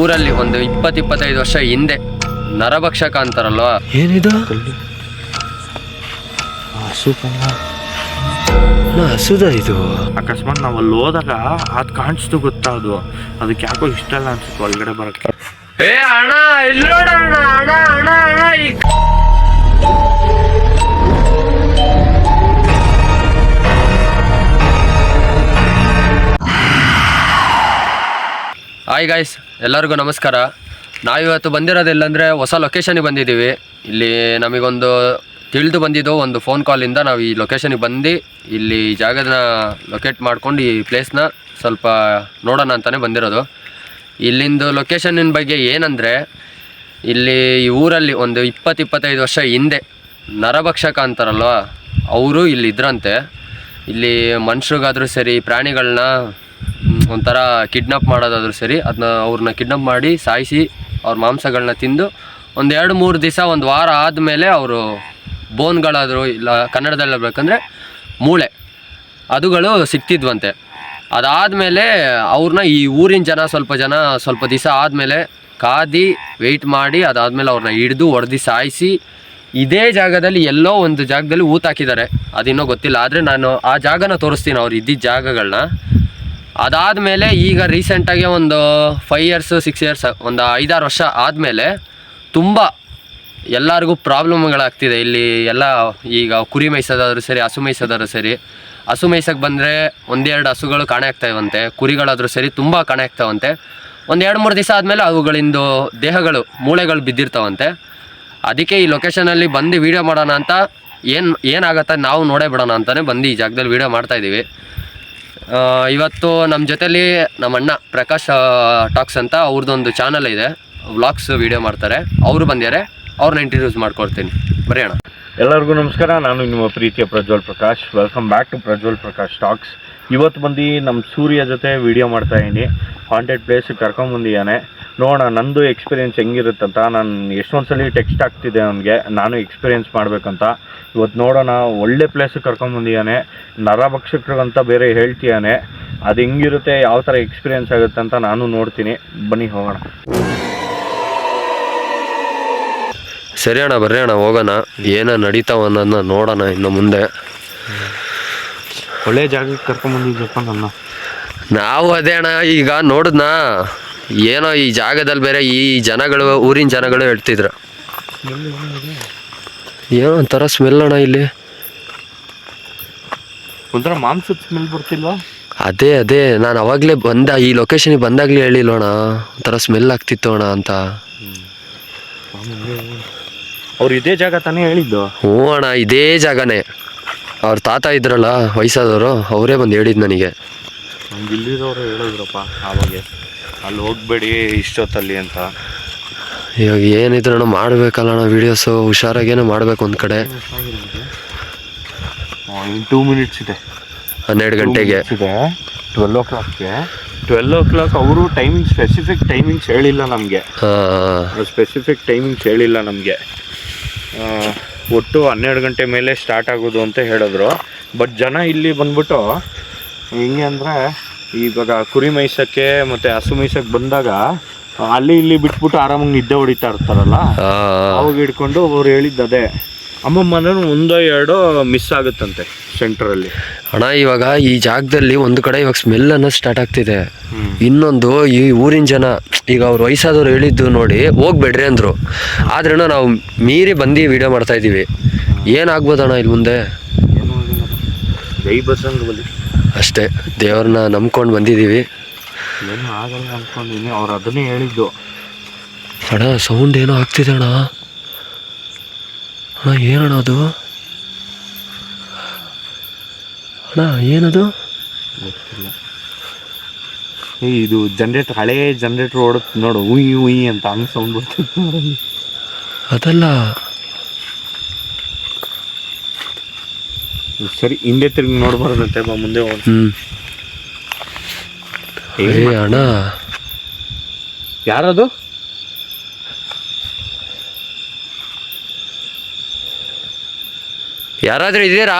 ಊರಲ್ಲಿ ಒಂದು 20-25 ವರ್ಷ ಹಿಂದೆ ನರಭಕ್ಷಕ ಅಂತಾರಲ್ವಾ, ಏನಿದು ಹಸುದ ಇದು. ಅಕಸ್ಮಾತ್ ನಾವು ಅಲ್ಲಿ ಹೋದಾಗ ಅದು ಕಾಣಿಸ್ತು ಗೊತ್ತಾ, ಅದಕ್ಕೆ ಯಾಕೋ ಇಷ್ಟ ಇಲ್ಲ ಅನ್ಸುತ್ತೆ ಒಳಗಡೆ ಬರಕ್ಕೆ. ಅಣ್ಣ ಇಲ್ಲೋಡ ಅಣ್ಣ ಅಣ್ಣ ಅಣ್ಣ ಅಣ್ಣ ಹಾಯ್ ಗಾಯ್ಸ್, ಎಲ್ಲರಿಗೂ ನಮಸ್ಕಾರ. ನಾವಿವತ್ತು ಬಂದಿರೋದಿಲ್ಲಂದರೆ ಹೊಸ ಲೊಕೇಶನಿಗೆ ಬಂದಿದ್ದೀವಿ. ಇಲ್ಲಿ ನಮಗೊಂದು ತಿಳಿದು ಬಂದಿದ್ದು ಒಂದು ಫೋನ್ ಕಾಲಿಂದ ನಾವು ಈ ಲೊಕೇಶನಿಗೆ ಬಂದು ಇಲ್ಲಿ ಜಾಗನ ಲೊಕೇಟ್ ಮಾಡ್ಕೊಂಡು ಈ ಪ್ಲೇಸ್ನ ಸ್ವಲ್ಪ ನೋಡೋಣ ಅಂತಲೇ ಬಂದಿರೋದು. ಇಲ್ಲಿಂದು ಲೊಕೇಶನಿನ ಬಗ್ಗೆ ಏನಂದರೆ, ಇಲ್ಲಿ ಈ ಊರಲ್ಲಿ ಒಂದು 20-25 ವರ್ಷ ಹಿಂದೆ ನರಭಕ್ಷಕ ಅಂತಾರಲ್ವ, ಅವರು ಇಲ್ಲಿ ಇದ್ರಂತೆ. ಇಲ್ಲಿ ಮನುಷ್ಯರಿಗಾದರೂ ಸರಿ, ಪ್ರಾಣಿಗಳನ್ನ ಒಂಥರ ಕಿಡ್ನಾಪ್ ಮಾಡೋದಾದ್ರೂ ಸರಿ, ಅವ್ರನ್ನ ಕಿಡ್ನಾಪ್ ಮಾಡಿ ಸಾಯಿಸಿ ಅವ್ರ ಮಾಂಸಗಳನ್ನ ತಿಂದು ಒಂದು 2-3 ದಿವಸ, ಒಂದು ವಾರ ಆದಮೇಲೆ ಅವರು ಬೋನ್ಗಳಾದರೂ, ಇಲ್ಲ ಕನ್ನಡದಲ್ಲಿ ಹೇಳ್ಬೇಕಂದ್ರೆ ಮೂಳೆ ಅದುಗಳು ಸಿಕ್ತಿದ್ವಂತೆ. ಅದಾದಮೇಲೆ ಅವ್ರನ್ನ ಈ ಊರಿನ ಜನ ಸ್ವಲ್ಪ ದಿವಸ ಆದಮೇಲೆ ಕಾದು ವೆಯ್ಟ್ ಮಾಡಿ, ಅದಾದಮೇಲೆ ಅವ್ರನ್ನ ಹಿಡಿದು ಹೊಡೆದು ಸಾಯಿಸಿ ಇದೇ ಜಾಗದಲ್ಲಿ ಎಲ್ಲೋ ಒಂದು ಜಾಗದಲ್ಲಿ ಊತಾಕಿದ್ದಾರೆ. ಅದಿನ್ನೂ ಗೊತ್ತಿಲ್ಲ, ಆದರೆ ನಾನು ಆ ಜಾಗನ ತೋರಿಸ್ತೀನಿ, ಅವ್ರು ಇದ್ದಿದ್ದ ಜಾಗಗಳನ್ನ. ಅದಾದಮೇಲೆ ಈಗ ರೀಸೆಂಟಾಗಿ ಒಂದು 5 years 6 years, ಒಂದು 5-6 ವರ್ಷ ಆದಮೇಲೆ ತುಂಬ ಎಲ್ಲರಿಗೂ ಪ್ರಾಬ್ಲಮ್ಗಳಾಗ್ತಿದೆ. ಇಲ್ಲಿ ಎಲ್ಲ ಈಗ ಕುರಿ ಮೇಯಿಸೋದಾದ್ರೂ ಸರಿ, ಹಸು ಮೇಯಿಸೋದಾದ್ರೂ ಸರಿ, ಹಸು ಮೇಯ್ಸೋಕ್ಕೆ ಬಂದರೆ 1-2 ಹಸುಗಳು ಕಾಣೆ ಆಗ್ತಾಯಿವಂತೆ, ಕುರಿಗಳಾದರೂ ಸರಿ ತುಂಬ ಕಾಣೆ ಆಗ್ತಾವಂತೆ. ಒಂದು 2-3 ದಿವಸ ಆದಮೇಲೆ ಅವುಗಳಿಂದು ದೇಹಗಳು, ಮೂಳೆಗಳು ಬಿದ್ದಿರ್ತಾವಂತೆ. ಅದಕ್ಕೆ ಈ ಲೊಕೇಶನಲ್ಲಿ ಬಂದು ವೀಡಿಯೋ ಮಾಡೋಣ ಅಂತ, ಏನಾಗತ್ತೆ ನಾವು ನೋಡೇ ಬಿಡೋಣ ಅಂತಲೇ ಬಂದು ಈ ಜಾಗದಲ್ಲಿ ವೀಡಿಯೋ ಮಾಡ್ತಾಯಿದ್ದೀವಿ. ಇವತ್ತು ನಮ್ಮ ಜೊತೆಲಿ ನಮ್ಮ ಅಣ್ಣ ಪ್ರಕಾಶ್ ಟಾಕ್ಸ್ ಅಂತ ಅವ್ರದ್ದೊಂದು ಚಾನಲ್ ಇದೆ, ವ್ಲಾಗ್ಸ್ ವೀಡಿಯೋ ಮಾಡ್ತಾರೆ. ಅವರು ಬಂದಿದ್ದಾರೆ, ಅವ್ರನ್ನ ಇಂಟ್ರಡ್ಯೂಸ್ ಮಾಡ್ಕೊಡ್ತೀನಿ. ಬರೀ ಅಣ್ಣ. ಎಲ್ಲರಿಗೂ ನಮಸ್ಕಾರ, ನಾನು ನಿಮ್ಮ ಪ್ರೀತಿಯ Prajwal Prakash. Welcome back to Prajwal Prakash talks. ಇವತ್ತು ಬಂದು ನಮ್ಮ ಸೂರ್ಯ ಜೊತೆ ವೀಡಿಯೋ ಮಾಡ್ತಾಯಿದ್ದೀನಿ. ಹಾಂಟೆಡ್ ಪ್ಲೇಸಿಗೆ ಕರ್ಕೊಂಬಂದಿದ್ದಾನೆ. ನೋಡೋಣ ನಂದು ಎಕ್ಸ್ಪೀರಿಯೆನ್ಸ್ ಹೆಂಗಿರುತ್ತಂತ. ನಾನು ಎಷ್ಟೊಂದು ಸಲ ಟೆಕ್ಸ್ಟ್ ಆಗ್ತಿದೆ ಅವನಿಗೆ, ನಾನು ಎಕ್ಸ್ಪೀರಿಯೆನ್ಸ್ ಮಾಡಬೇಕಂತ. ಇವತ್ತು ನೋಡೋಣ, ಒಳ್ಳೆ ಪ್ಲೇಸಿಗೆ ಕರ್ಕೊಂಬಂದಿದ್ದಾನೆ. ನರಭಕ್ಷಕರಿಗಂತ ಬೇರೆ ಹೇಳ್ತಿದ್ದಾನೆ. ಅದು ಹೆಂಗಿರುತ್ತೆ, ಯಾವ ಥರ ಎಕ್ಸ್ಪೀರಿಯೆನ್ಸ್ ಆಗುತ್ತೆ ಅಂತ ನಾನು ನೋಡ್ತೀನಿ. ಬನ್ನಿ ಹೋಗೋಣ. ಸರಿ ಅಣ್ಣ, ಬರ್ರಿ ಅಣ್ಣ ಹೋಗೋಣ. ಏನೋ ನಡೀತಾವ ಅನ್ನೋದನ್ನ ನೋಡೋಣ ಇನ್ನು ಮುಂದೆ. ಒಳ್ಳೆ ಜಾಗಕ್ಕೆ ಕರ್ಕೊಂಬಂದಿದ್ದಪ್ಪ ನನ್ನ. ನಾವು ಅದೇ ಅಣ್ಣ, ಈಗ ನೋಡಿದ್ನ ಏನೋ ಈ ಜಾಗದಲ್ಲಿ ಬೇರೆ ಈ ಜನಗಳು, ಊರಿನ ಜನಗಳು ಹೇಳ್ತಿದ್ರು ಏನೋ ಒಂಥರ ಸ್ಮೆಲ್ ಅಣ್ಣ. ಇಲ್ಲಿ ಒಂಥರ ಮಾಂಸದ ಸ್ಮೆಲ್ ಬರ್ತಿಲ್ವಾ? ಅದೇ ನಾನು ಅವಾಗಲೇ ಈ ಲೊಕೇಶನಿಗೆ ಬಂದಾಗಲೇ ಹೇಳಿಲ್ಲ ಅಣ್ಣ, ಒಂಥರ ಸ್ಮೆಲ್ ಆಗ್ತಿತ್ತು ಅಣ್ಣ ಅಂತ. ಅವ್ರು ಇದೇ ಜಾಗ ತಾನೇ ಹೇಳಿದ್ದು? ಹ್ಞೂ ಅಣ್ಣ, ಇದೇ ಜಾಗನೇ. ಅವ್ರ ತಾತ ಇದ್ರಲ್ಲ ವಯಸ್ಸಾದವರು, ಅವರೇ ಬಂದು ಹೇಳಿದ್ದು ನನಗೆ. ನಮ್ಗೆ ಇಲ್ಲಿರೋರು ಹೇಳಿದ್ರಪ್ಪ ಆವಾಗೆ, ಅಲ್ಲಿ ಹೋಗ್ಬೇಡಿ ಇಷ್ಟೊತ್ತಲ್ಲಿ ಅಂತ. ಇವಾಗ ಏನಿದ್ರಣ್ಣ ಮಾಡಬೇಕಲ್ಲ ಅಣ್ಣ ವೀಡಿಯೋಸು, ಹುಷಾರಾಗೇನೋ ಮಾಡಬೇಕು. ಒಂದು ಕಡೆ 2 minutes ಇದೆ, 12 ಗಂಟೆಗೆ ಇದೆ. 12 o'clockಗೆ 12 o'clock. ಅವರು ಟೈಮಿಂಗ್, ಸ್ಪೆಸಿಫಿಕ್ ಟೈಮಿಂಗ್ಸ್ ಹೇಳಿಲ್ಲ ನಮಗೆ. ಸ್ಪೆಸಿಫಿಕ್ ಟೈಮಿಂಗ್ಸ್ ಹೇಳಿಲ್ಲ ನಮಗೆ. ಒಟ್ಟು 12 ಗಂಟೆ ಮೇಲೆ ಸ್ಟಾರ್ಟ್ ಆಗೋದು ಅಂತ ಹೇಳಿದ್ರು. ಬಟ್ ಜನ ಇಲ್ಲಿ ಬಂದ್ಬಿಟ್ಟು ಹೆಂಗೆ ಅಂದರೆ, ಇವಾಗ ಕುರಿ ಮೇಯ್ಸೋಕ್ಕೆ ಮತ್ತು ಹಸು ಮೇಯ್ಸೋಕ್ಕೆ ಬಂದಾಗ ಅಲ್ಲಿ ಇಲ್ಲಿ ಬಿಟ್ಬಿಟ್ಟು ಆರಾಮಾಗಿ ನಿದ್ದೆ ಹೊಡಿತಾ ಇರ್ತಾರಲ್ಲ, ಅವಾಗ ಹಿಡ್ಕೊಂಡು ಅವ್ರು ಹೇಳಿದ್ದದೇ. ಅಮ್ಮಮ್ಮನ 1-2 ಮಿಸ್ ಆಗುತ್ತಂತೆ ಸೆಂಟ್ರಲ್ಲಿ. ಅಣ್ಣ ಇವಾಗ ಈ ಜಾಗದಲ್ಲಿ ಒಂದು ಕಡೆ ಇವಾಗ ಸ್ಮೆಲ್ ಅನ್ನೋದು ಸ್ಟಾರ್ಟ್ ಆಗ್ತಿದೆ. ಇನ್ನೊಂದು, ಈ ಊರಿನ ಜನ ಈಗ ಅವ್ರು ವಯಸ್ಸಾದವ್ರು ಹೇಳಿದ್ದು ನೋಡಿ ಹೋಗ್ಬೇಡ್ರಿ ಅಂದರು. ಆದ್ರೂ ನಾವು ಮೀರಿ ಬಂದು ವೀಡಿಯೋ ಮಾಡ್ತಾ ಇದ್ದೀವಿ. ಏನಾಗ್ಬೋದಣ್ಣ ಇಲ್ಲಿ ಮುಂದೆ? ಜೈ ಬಸಂಗ ಬಲಿ ಅಷ್ಟೇ, ದೇವ್ರನ್ನ ನಂಬ್ಕೊಂಡು ಬಂದಿದ್ದೀವಿ. ಏನೂ ಆಗಲ್ಲ ಅಂದ್ಕೊಂಡಿದ್ದೀನಿ. ಅವ್ರು ಅದನ್ನೇ ಹೇಳಿದ್ದು. ಅಣ್ಣ ಸೌಂಡ್ ಏನೋ ಆಗ್ತಿದೆ ಅಣ್ಣ. ಅಣ್ಣ ಏನಣ್ಣ ಅದು? ಅಣ್ಣ ಏನದು? ಗೊತ್ತಿಲ್ಲ. ಇದು ಜನ್ರೇಟರ್, ಹಳೇ ಜನ್ರೇಟರ್ ಓಡುತ್ತೆ ನೋಡು, ಉಯ್ ಅಂತ ಹಂಗೆ ಸೌಂಡ್ ಬರ್ತಿತ್ತು ನೋಡಲ್ಲಿ. ಅದಲ್ಲ, ಸರಿ ಹಿಂದೆ ತಿರುಗಿ ನೋಡ್ಬಾರ್ದಂತೆ, ಮುಂದೆ ಹೋಗಿ. ಅಣ್ಣ ಯಾರದು? ಯಾರಾದ್ರೂ ಇದ್ದೀರಾ?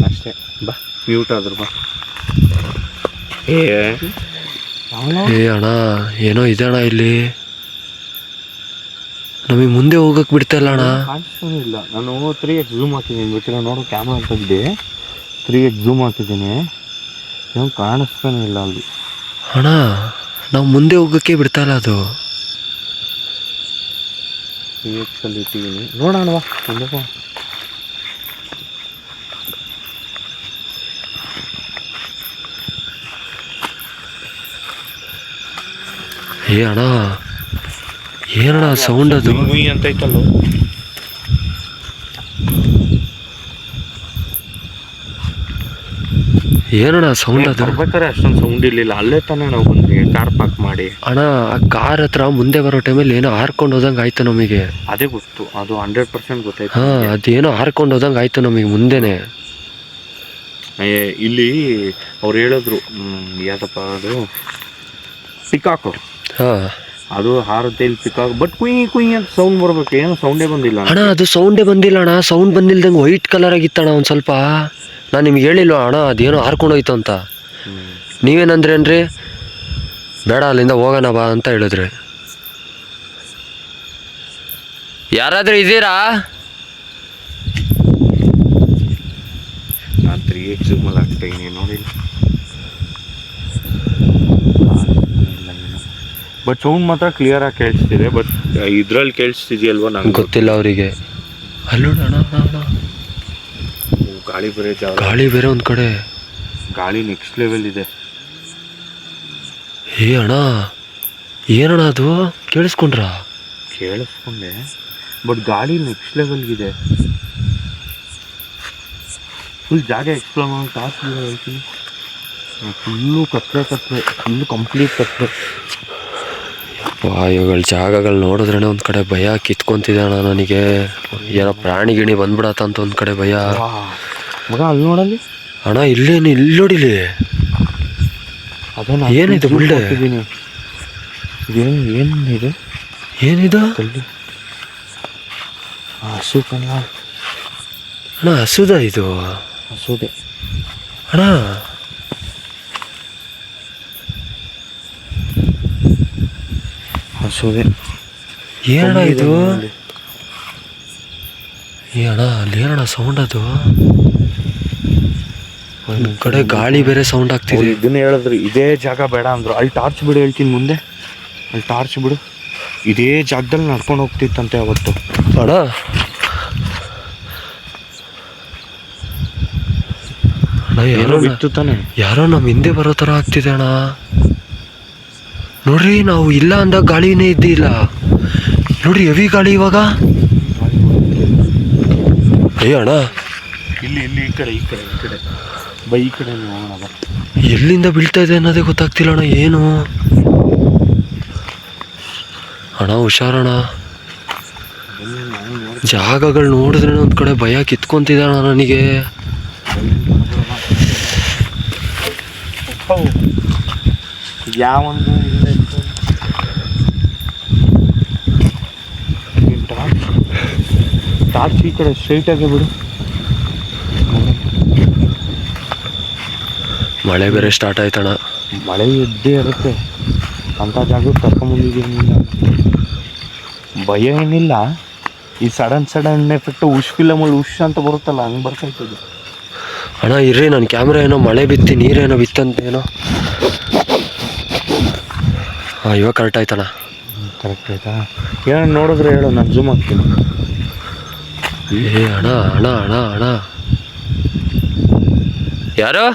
ಅಷ್ಟೇ, ಬಾ ಮ್ಯೂಟ್ ಆದ್ರು ಬಾ. ಏ ಏ ಅಣ್ಣ ಏನೋ ಇದೆ ಅಣ್ಣ ಇಲ್ಲಿ, ನಮಗೆ ಮುಂದೆ ಹೋಗಕ್ಕೆ ಬಿಡ್ತಾ ಇಲ್ಲ ಅಣ್ಣ. ಕಾಣಿಸ್ತಾನೆ ಇಲ್ಲ. ನಾನು 3x ಝೂಮ್ ಹಾಕಿದ್ದೀನಿ, ಬೇಕಿದ್ರೆ ನೋಡು, ಕ್ಯಾಮ್ರಾ ತೆಗ್ದು 3x ಝೂಮ್ ಹಾಕಿದ್ದೀನಿ, ಏನು ಕಾಣಿಸ್ತಾನೆ ಇಲ್ಲ ಅಲ್ಲಿ. ಅಣ್ಣ ನಾವು ಮುಂದೆ ಹೋಗೋಕ್ಕೆ ಬಿಡ್ತಾ ಇಲ್ಲ ಅದು. 3x ಅಲ್ಲಿ ಇಟ್ಟಿದ್ದೀನಿ, ನೋಡೋಣವಾ ಒಂದಪ್ಪ. ಏ ಅಣ್ಣ ಏನಣ್ಣ ಸೌಂಡ್ ಅದು? ಮುಯ್ ಅಂತ ಐತಲ್ಲ. ಏನಣ್ಣ ಸೌಂಡ್ ಅದು? ಬರ್ಬೇಕಾದ್ರೆ ಅಷ್ಟೊಂದು ಸೌಂಡ್ ಇರಲಿಲ್ಲ, ಅಲ್ಲೇ ತಾನೇ ನಾವು ಬಂದ್ವಿ ಕಾರ್ ಪಾರ್ಕ್ ಮಾಡಿ. ಅಣ್ಣ ಆ ಕಾರ್ ಹತ್ರ ಮುಂದೆ ಬರೋ ಟೈಮಲ್ಲಿ ಏನೋ ಹಾರ್ಕೊಂಡು ಹೋದಂಗೆ ಆಯ್ತು ನಮಗೆ. ಅದೇ ಗೊತ್ತು, ಅದು 100% ಗೊತ್ತಾಯ್ತು. ಹಾಂ ಅದೇನೋ ಹಾರ್ಕೊಂಡು ಹೋದಂಗೆ ಆಯ್ತು ನಮಗೆ ಮುಂದೆನೆ. ಇಲ್ಲಿ ಅವ್ರು ಹೇಳಿದ್ರು, ಯಾವ್ದಪ್ಪ ಅದು, ಪಿಕಾಕು. ಹಾಂ ಅದು ಹಾರುತ್ತೆ ಇಲ್ಲಿ ಪಿಕಾಕ್, ಬಟ್ ಕುಯ್ ಕುಯ್ ಅಂತ ಸೌಂಡ್ ಬರ್ಬೇಕು, ಏನು ಸೌಂಡೇ ಬಂದಿಲ್ಲ ಅಣ್ಣ. ಅದು ಸೌಂಡೇ ಬಂದಿಲ್ಲ ಅಣ್ಣ, ಸೌಂಡ್ ಬಂದಿಲ್ದಂಗೆ ವೈಟ್ ಕಲರ್ ಆಗಿತ್ತಣ್ಣ ಒಂದು ಸ್ವಲ್ಪ. ನಾನು ನಿಮ್ಗೆ ಹೇಳಿಲ್ವ ಅಣ್ಣ ಅದೇನೋ ಹಾರ್ಕೊಂಡು ಹೋಯ್ತು ಅಂತ. ನೀವೇನಂದ್ರೇನ್ರಿ, ಬೇಡ ಅಲ್ಲಿಂದ ಹೋಗೋಣ ಬಾ ಅಂತ ಹೇಳಿದ್ರಿ. ಯಾರಾದರೂ ಇದ್ದೀರಾ? ನಾನು 3x ಝೂಮಲ್ಲಿ ಹಾಕ್ತಾ ಇದೀನಿ ನೋಡಿಲ್ಲ, ಬಟ್ ಸೌಂಡ್ ಮಾತ್ರ ಕ್ಲಿಯರ್ ಆಗಿ ಕೇಳಿಸ್ತಿದೆ. ಬಟ್ ಇದ್ರಲ್ಲಿ ಕೇಳಿಸ್ತಿದೆಯಲ್ವ ನಂಗೆ ಗೊತ್ತಿಲ್ಲ ಅವರಿಗೆ. ಅಲ್ಲೋಣ ಗಾಳಿ ಬೇರೆ ಗಾಳಿ ಬೇರೆ ಒಂದು ಕಡೆ, ಗಾಳಿ ನೆಕ್ಸ್ಟ್ ಲೆವೆಲ್ ಇದೆ. ಏ ಅಣ್ಣ ಏನಣ್ಣ ಅದು? ಕೇಳಿಸ್ಕೊಂಡ್ರ? ಕೇಳಿಸ್ಕೊಂಡೆ, ಬಟ್ ಗಾಳಿ ನೆಕ್ಸ್ಟ್ ಲೆವೆಲ್ಗಿದೆ. ಫುಲ್ ಜಾಗ ಎಕ್ಸ್ಪ್ಲೋರ್ ಮಾಡಿ ಟಾಸ್ಕ್ ಹೇಳ್ತೀನಿ. ಫುಲ್ಲು ಕತ್ಲೆ ಫುಲ್ಲು ಕಂಪ್ಲೀಟ್ ಕತ್ಲೆ. ಇವುಗಳ ಜಾಗಗಳು ನೋಡಿದ್ರೇ ಒಂದು ಕಡೆ ಭಯ ಕಿತ್ಕೊಂತಿದೆ ಅಣ್ಣ ನನಗೆ. ಏನೋ ಪ್ರಾಣಿ ಗಿಣಿ ಬಂದ್ಬಿಡತ್ತಂತ ಒಂದು ಕಡೆ ಭಯ. ಮಗ ಅಲ್ಲಿ ನೋಡಲ್ಲಿ ಅಣ್ಣ, ಇಲ್ಲೇನು ಇಲ್ಲಿ ನೋಡಿಲಿ, ಅದನ್ನು ಏನಿದೆ ಬಿಲ್ಡೆ? ಏನಿದೆ ಏನಿದು? ಹಸು ಕಣ ಅಣ್ಣ, ಹಸುದ ಇದು? ಹಸುದೆ ಅಣ್ಣ. ಹಸುದೆ ಏನಣ್ಣ ಇದು? ಅಣ್ಣ ಅಲ್ಲಿ ಏನಣ್ಣ ಸೌಂಡ್ ಅದು? ಒಂದು ಕಡೆ ಗಾಳಿ ಬೇರೆ ಸೌಂಡ್ ಆಗ್ತಿದೆ. ಇದನ್ನ ಹೇಳಿದ್ರು, ಇದೇ ಜಾಗ ಬೇಡ ಅಂದ್ರು. ಅಲ್ಲಿ ಟಾರ್ಚ್ ಬಿಡು ಹೇಳ್ತೀನಿ, ಮುಂದೆ ಅಲ್ಲಿ ಟಾರ್ಚ್ ಬಿಡು. ಇದೇ ಜಾಗದಲ್ಲಿ ನಡ್ಕೊಂಡು ಹೋಗ್ತಿತ್ತಂತೆ ಅವತ್ತು. ಅಣ್ಣ ಯಾರೋ ಬಿತ್ತು ತಾನೆ, ಯಾರೋ ನಮ್ಮ ಹಿಂದೆ ಬರೋ ಥರ ಆಗ್ತಿದೆ ಅಣ್ಣ. ನೋಡ್ರಿ, ನಾವು ಇಲ್ಲ ಅಂದಾಗ ಗಾಳಿನೇ ಇದ್ದಿಲ್ಲ ನೋಡ್ರಿ, ಹೆವಿ ಗಾಳಿ ಇವಾಗ. ಅಯ್ಯ ಅಣ್ಣ, ಇಲ್ಲಿ ಈ ಕಡೆ ಈ ಕಡೆ ಹೋಗೋಣ. ಎಲ್ಲಿಂದ ಬೀಳ್ತಾ ಇದೆ ಅನ್ನೋದೇ ಗೊತ್ತಾಗ್ತಿಲ್ಲ ಅಣ್ಣ. ಏನು ಅಣ್ಣ, ಹುಷಾರಣ್ಣ. ಜಾಗಗಳು ನೋಡಿದ್ರೆ ಒಂದು ಕಡೆ ಭಯ ಕಿತ್ಕೊಂತಿದೆ ಅಣ್ಣ ನನಗೆ. ಯಾವೊಂದು ಟಾರ್ಚ್ ಈ ಕಡೆ ಸ್ಟ್ರೈಟಾಗಿ ಬಿಡು. ಮಳೆ ಬೇರೆ ಸ್ಟಾರ್ಟ್ ಆಯ್ತಣ್ಣ. ಮಳೆ ಇದ್ದೇ ಇರುತ್ತೆ ಅಂಥ ಜಾಗಕ್ಕೆ ಕರ್ಕೊಂಬಂದಿದ್ದೀನಿ. ಭಯ ಏನಿಲ್ಲ, ಈ ಸಡನ್ ಎಫೆಕ್ಟ್ ಉಶ್ ಫಿಲಮಲ್ಲಿ ಉಶ್ ಅಂತ ಬರುತ್ತಲ್ಲ, ಹಂಗೆ ಬರ್ತಾಯ್ತದೆ. ಅಣ್ಣ ಇರ್ರಿ, ನನ್ನ ಕ್ಯಾಮ್ರಾ ಏನೋ ಮಳೆ ಬಿತ್ತಿ ನೀರೇನೋ ಬಿತ್ತಂತೇನೋ. ಹಾಂ, ಇವಾಗ ಕರೆಕ್ಟ್ ಆಯ್ತಣ್ಣ. ಕರೆಕ್ಟ್ ಆಯ್ತಾ? ಏನೋ ನೋಡಿದ್ರೆ ಹೇಳು, ನಾನು ಝೂಮ್ ಹಾಕ್ತೀನಿ. ಏ ಅಣ್ಣ ಅಣ್ಣ ಅಣ್ಣ ಅಣ್ಣ, ಯಾರು?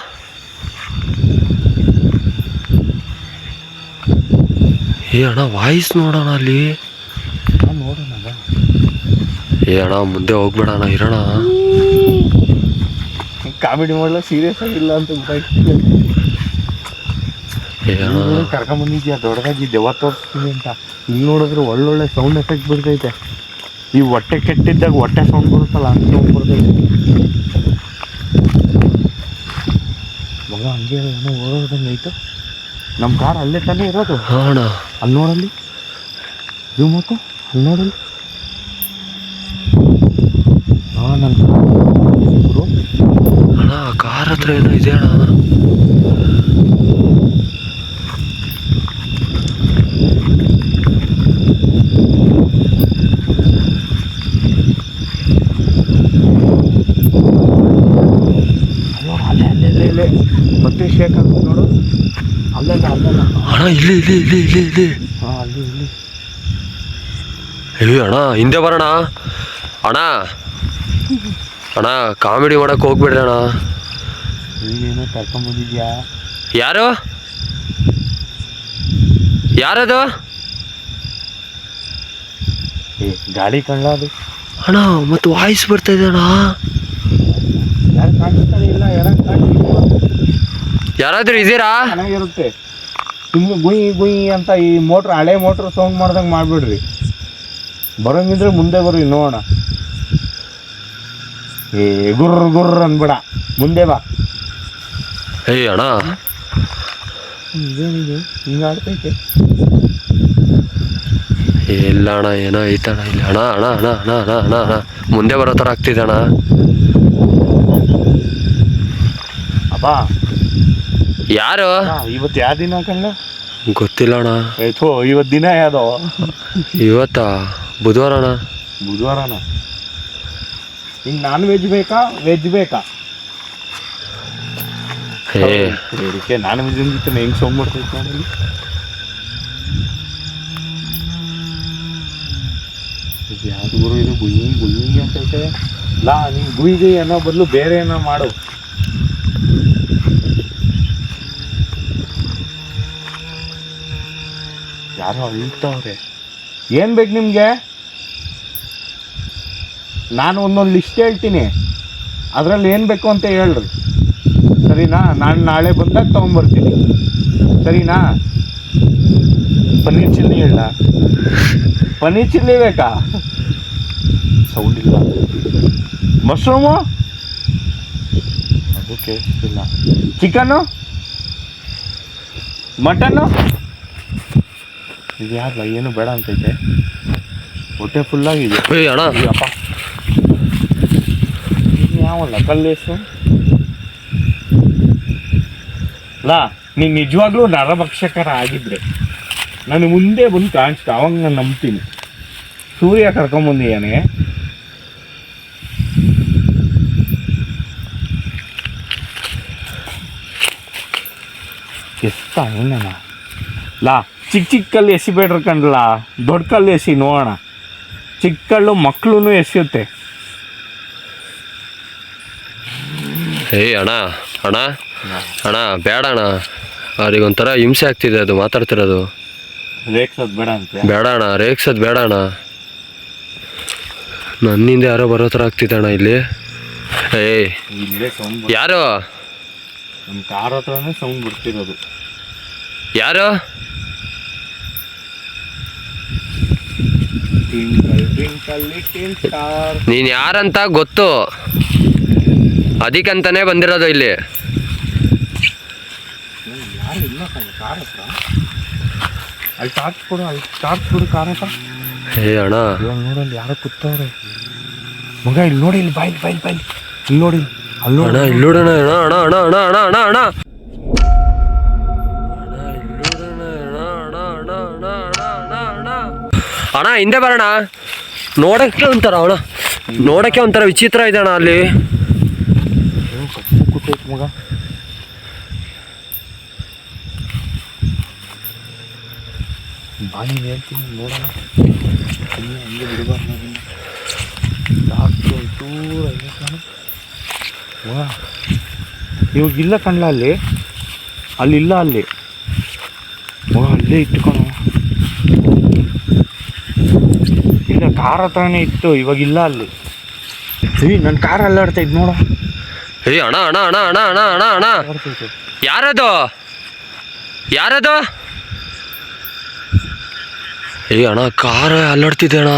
ಏ ಅಣ್ಣ, ವಾಯ್ಸ್ ನೋಡೋಣ ಅಲ್ಲಿ. ನೋಡೋಣ. ಏ ಅಣ್ಣ, ಮುಂದೆ ಹೋಗ್ಬೇಡ ಅಣ್ಣ, ಇರೋಣ. ಕಾಮಿಡಿ ಮಾಡಲ್ಲ, ಸೀರಿಯಸ್ ಆಗಿಲ್ಲ ಅಂತ ಗೊತ್ತಾಯ್ತು. ಏ ಅಣ್ಣ, ಕರ್ಕೊಂಬಂದಿದ್ಯಾ ದೊಡ್ಡದಾಗಿ ದೆವ್ವ ತೋರಿಸ್ತೀನಿ ಅಂತ. ಇಲ್ಲಿ ನೋಡಿದ್ರೆ ಒಳ್ಳೊಳ್ಳೆ ಸೌಂಡ್ ಎಫೆಕ್ಟ್ ಬರ್ತೈತೆ. ಈ ಹೊಟ್ಟೆ ಕೆಟ್ಟಿದ್ದಾಗ ಹೊಟ್ಟೆ ಸೌಂಡ್ ಬರುತ್ತಲ್ಲ, ಹಂಗೆ ಸೌಂಡ್ ಬರ್ತೈತೆ. ಮಗ ಹಂಗೆ ಏನೋ ಓಡೋದಂಗೆ ಆಯ್ತು. ನಮ್ಮ ಕಾರ್ ಅಲ್ಲೇ ತಾನೇ ಇರೋದು. ಹಾಂ ಅಣ್ಣ, ಅಲ್ಲಿ ನೋಡಲ್ಲಿ ಝೂಮ್ ಹಾಕು, ಅಲ್ಲಿ ನೋಡಲ್ಲಿ. ಹಾಂ, ನನ್ನ ಕಾರ್ ಅಣ್ಣ ಕಾರ್ ಹತ್ರ ಏನೋ ಇದೆ ಅಣ್ಣ. ಮತ್ತೆ ಶೇಕ್ ಆಗುತ್ತೆ ನೋಡು. ಅಲ್ಲಲ್ಲ ಅಣ್ಣ ಇಲ್ಲಿ ಹಾಂ ಅಲ್ಲಿ ಅಣ್ಣ ಹಿಂದೆ ಬರೋಣ ಅಣ್ಣ. ಅಣ್ಣ ಕಾಮಿಡಿ ಮಾಡಕ್ಕೆ ಹೋಗ್ಬೇಡ್ರಿ ಅಣ್ಣ. ನೀನೇನೋ ಕರ್ಕೊಂಬಂದಿದ್ಯಾ? ಯಾರದು? ಗಾಡಿ ಕಣ್ಣ ಅದು ಅಣ್ಣ. ಮತ್ತು ವಾಯ್ಸ್ ಬರ್ತಾ ಇದೆ ಅಣ್ಣ. ಯಾರು ಕಾಣಿಸ್ತಾರೆ ಇಲ್ಲ, ಯಾರಾದ್ರೂ ಇದ್ದೀರಾ? ಚೆನ್ನಾಗಿರುತ್ತೆ. ಸುಮ್ಮನೆ ಗುಯ್ ಅಂತ ಈ ಮೋಟ್ರ್, ಹಳೆ ಮೋಟ್ರ್ ಸೌಂಡ್ ಮಾಡ್ದಂಗೆ ಮಾಡಿಬಿಡ್ರಿ. ಬರೋಂಗಿದ್ರೆ ಮುಂದೆ ಬರ್ರಿ ನೋಡೋಣ. ಗುರ್ರ ಅನ್ಬೇಡ, ಮುಂದೆ ಬಾ. ಅಣ್ಣ ಇದೇನಿದೆ ಹಿಂಗೆ ಆಡ್ತೈತೆ? ಇಲ್ಲ ಅಣ್ಣ, ಏನೋ ಐತಣ್ಣ ಇಲ್ಲಿ. ಅಣ್ಣ ಮುಂದೆ ಬರೋ ಥರ ಆಗ್ತಿದೆ ಅಣ್ಣ. ಅಪ್ಪ ಯಾರು? ಇವತ್ತು ಯಾವ ದಿನ ಕಣ್ಣ? ಗೊತ್ತಿಲ್ಲ ಅಣ್ಣ. ಆಯ್ತು, ಇವತ್ತು ದಿನ ಯಾವ್ದೋ? ಇವತ್ತಾ? ಬುಧವಾರ ಅಣ್ಣ. ಬುಧವಾರನ? ಹಿಂಗೆ ನಾನ್ ವೆಜ್ ಬೇಕಾ ವೆಜ್ ಬೇಕಾ? ಅದಕ್ಕೆ ನಾನ್ ವೆಜ್ ಅಂದಿತ್ತು ಹೆಂಗೆ ಸೌಂಡ್ ಮಾಡ್ತೈತೆ ನೋಡಿ. ಯಾವ್ದು ಗುರು ಇದು ಗುಯ್ಯಿ ಅಂತೈತೆ? ಲಾ ನೀನು ಗುಯ್ಯಿ ಅನ್ನೋ ಬದಲು ಬೇರೆ ಏನೋ ಮಾಡು. ಯಾರೋ ಅಳ್ತವ್ರೆ. ಏನು ಬೇಕು ನಿಮಗೆ? ನಾನು ಒಂದೊಂದು ಲಿಸ್ಟ್ ಹೇಳ್ತೀನಿ, ಅದರಲ್ಲಿ ಏನು ಬೇಕು ಅಂತ ಹೇಳ್ರಿ, ಸರಿನಾ? ನಾನು ನಾಳೆ ಬಂದಾಗ ತೊಗೊಂಬರ್ತೀನಿ, ಸರಿನಾ? ಪನ್ನೀರ್ ಚಿಲ್ಲಿ ಹೇಳ. ಪನ್ನೀರ್ ಚಿಲ್ಲಿ ಬೇಕಾ? ಸೌಂಡ್ ಇಲ್ಲ. ಮಶ್ರೂಮು ಅದು ಕೇಳಿಸ್ತಿಲ್ಲ. ಚಿಕನ್ನು, ಮಟನ್ನು ಇದು ಯಾರಲ್ಲ, ಏನು ಬೇಡ ಅಂತೈತೆ, ಹೊಟ್ಟೆ ಫುಲ್ಲಾಗಿದೆ. ಅಣ್ಣ ಅಪ್ಪ ಯಾವಲ್ಲ ಕಲ್ಲೇಸು ಲಾ. ನೀನು ನಿಜವಾಗ್ಲೂ ನರಭಕ್ಷಕರ ಆಗಿದ್ರೆ ನಾನು ಮುಂದೆ ಬಂದು ಕಾಣಿಸ್ತಾ, ಅವಾಗ ನಾನು ನಂಬ್ತೀನಿ. ಸೂರ್ಯ ಕರ್ಕೊಂಬಂದಿಯಾನೆ. ಎಷ್ಟ ಅಣ್ಣನ ಲಾ. ಚಿಕ್ಕ ಕಲ್ಲು ಎಸಿಬೇಡ್ರಿ ಕಂಡ್ಲ, ದೊಡ್ಡ ಕಲ್ಲು ಎಸಿ ನೋಡೋಣ. ಚಿಕ್ಕ ಕಲ್ಲು ಮಕ್ಕಳು ಎಸೆಯುತ್ತೆ. ಅಣ್ಣ ಬೇಡ ಅಣ್ಣ, ಅವ್ರಿಗೊಂಥರ ಹಿಂಸೆ ಆಗ್ತಿದೆ ಅದು ಮಾತಾಡ್ತಿರೋದು. ರೇಕ್ಸೋದು ಬೇಡ ಅಂತ? ಬೇಡ ಅಣ್ಣ, ರೇಕ್ಸೋದು ಬೇಡ ಅಣ್ಣ. ನನ್ನಿಂದ ಯಾರೋ ಬರೋ ಥರ ಆಗ್ತಿದೆ ಅಣ್ಣ ಇಲ್ಲಿ. ಇಲ್ಲೇ ಸೌಂಡ್ ಯಾರು? ನಮ್ಮ ಕಾರ್ ಹತ್ರನೇ ಸೌಂಡ್ ಬಿಡ್ತಿರೋದು. ಯಾರು? ನೀನು ಯಾರಂತ ಗೊತ್ತು, ಅದಕ್ಕಂತಾನೆ ಬಂದಿರೋದು ಇಲ್ಲಿ. ಯಾರು ಇಲ್ಲ ಕಾರ್ ಹತ್ರ. ಅಲ್ಲಿ ಟಾರ್ಚ್ ಕೊಡು ಕಾರ್ ಹತ್ರ. ಅಣ್ಣ ನೋಡಲ್ಲಿ ಯಾರೋ ಕೂತವ್ರೆ ಮಗ. ಇಲ್ಲಿ ನೋಡಿ, ಇಲ್ಲಿ ಬಾಯ್ ಇಲ್ಲಿ ನೋಡಿ, ಅಲ್ಲಿ ಅಣ್ಣ, ಇಲ್ಲಿ ನೋಡೋಣ. ಅಣ್ಣ ಅಣ್ಣ ಹಿಂದೆ ಬರೋಣ. ನೋಡಕ್ಕೆ ಒಂಥರ ವಿಚಿತ್ರ ಇದೆ ಅಣ್ಣ ಅಲ್ಲಿ. ಕೂತೈತೆ ಮಗ. ಬಾನಿ ಹೇಳ್ತೀನಿ ನೋಡೋಣ. ಹಂಗೆ ಬಿಡಬಾರ್ದು ಒಂಚೂರು ಇವಾಗಿಲ್ಲ ಕಣ್ಣ. ಅಲ್ಲಿಲ್ಲ ಅಲ್ಲಿ ಅಲ್ಲೇ ಇಟ್ಟುಕೊಣ. ಇಲ್ಲ ಕಾರ್ ಹತ್ರನೇ ಇತ್ತು, ಇವಾಗಿಲ್ಲ ಅಲ್ಲಿ. ನನ್ನ ಕಾರ್ ಅಲ್ಲಾಡ್ತಾ ಇದ್ ನೋಡ. ಅಣ್ಣ ಯಾರದು? ಅಣ್ಣ ಕಾರ್ ಅಲ್ಲಾಡ್ತಿದೆ ಅಣ್ಣ.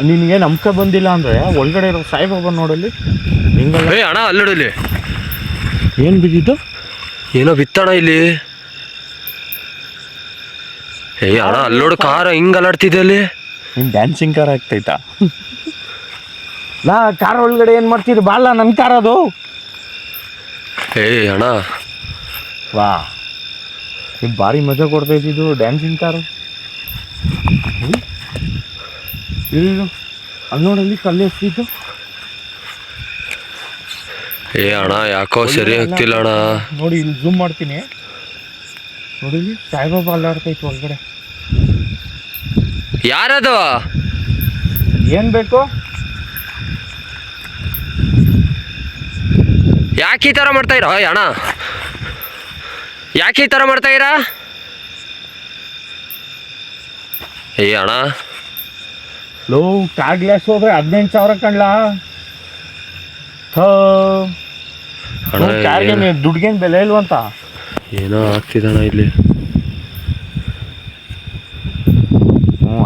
ನಿನಗೆ ನಂಬಿಕೆ ಬಂದಿಲ್ಲ ಅಂದ್ರೆ ಒಳಗಡೆ ಇರೋ ಸಾಯಿಬಾಬಾ ನೋಡಲ್ಲಿ ಹಿಂಗಲ್ಲ. ಅಣ್ಣ ಅಲ್ಲಡಲಿ ಏನು ಬಿದ್ದಿದ್ದು? ಏನೋ ಬಿತ್ತಣ ಇಲ್ಲಿ. ಅಣ್ಣ ಅಲ್ಲೋಡು, ಕಾರ್ ಹಿಂಗ್ ಅಲ್ಲಾಡ್ತಿದೆ ಅಲ್ಲಿ. ನಿನ್ ಡ್ಯಾನ್ಸಿಂಗ್ ಕಾರ್ ಆಗ್ತೈತಾ? ನಾ ಕಾರ್ ಒಳಗಡೆ ಏನು ಮಾಡ್ತಿದ್ದು? ಬಾಳ ನನ್ನ ಕಾರ್ ಅದು. ಅಣ್ಣ ವಾ, ಭಾರಿ ಮಜಾ ಕೊಡ್ತಾ ಇದ್ದಿದ್ದು ಡ್ಯಾನ್ಸಿಂಗ್ ಕಾರು. ಇಲ್ಲಿ ಅಲ್ಲಿ ನೋಡಲ್ಲಿ ಕಲ್ಲು ಎಸ್ತಿದ್ದು. ಏ ಅಣ್ಣ ಯಾಕೋ ಸರಿ ಆಗ್ತಿಲ್ಲ ಅಣ್ಣ. ನೋಡಿ ಇಲ್ಲಿ ಝೂಮ್ ಮಾಡ್ತೀನಿ, ನೋಡಿ ಇಲ್ಲಿ ಸಾಯಿಬಾಬಾ ಅಲ್ಲಾಡ್ತೈತೆ ಒಳಗಡೆ. ಯಾರದು? ಏನ್ ಬೇಕು? ಯಾಕೆ ಈ ಥರ ಮಾಡ್ತಾ ಇರ ಅಣ್ಣ? ಯಾಕೆ ಈ ಥರ ಮಾಡ್ತಾ ಇರ? ಏ ಅಣ್ಣ ಲೋ ಕಾರ್ ಗ್ಲಾಸ್ ಹೋದ್ರೆ 18,000 ಕಣ್ಲಾ. ಕಾರ್ಗೆ ದುಡ್ಗೇನು ಬೆಲೆ ಇಲ್ವಂತ. ಏನೋ ಆಗ್ತಿದಣ್ಣ ಇಲ್ಲಿ.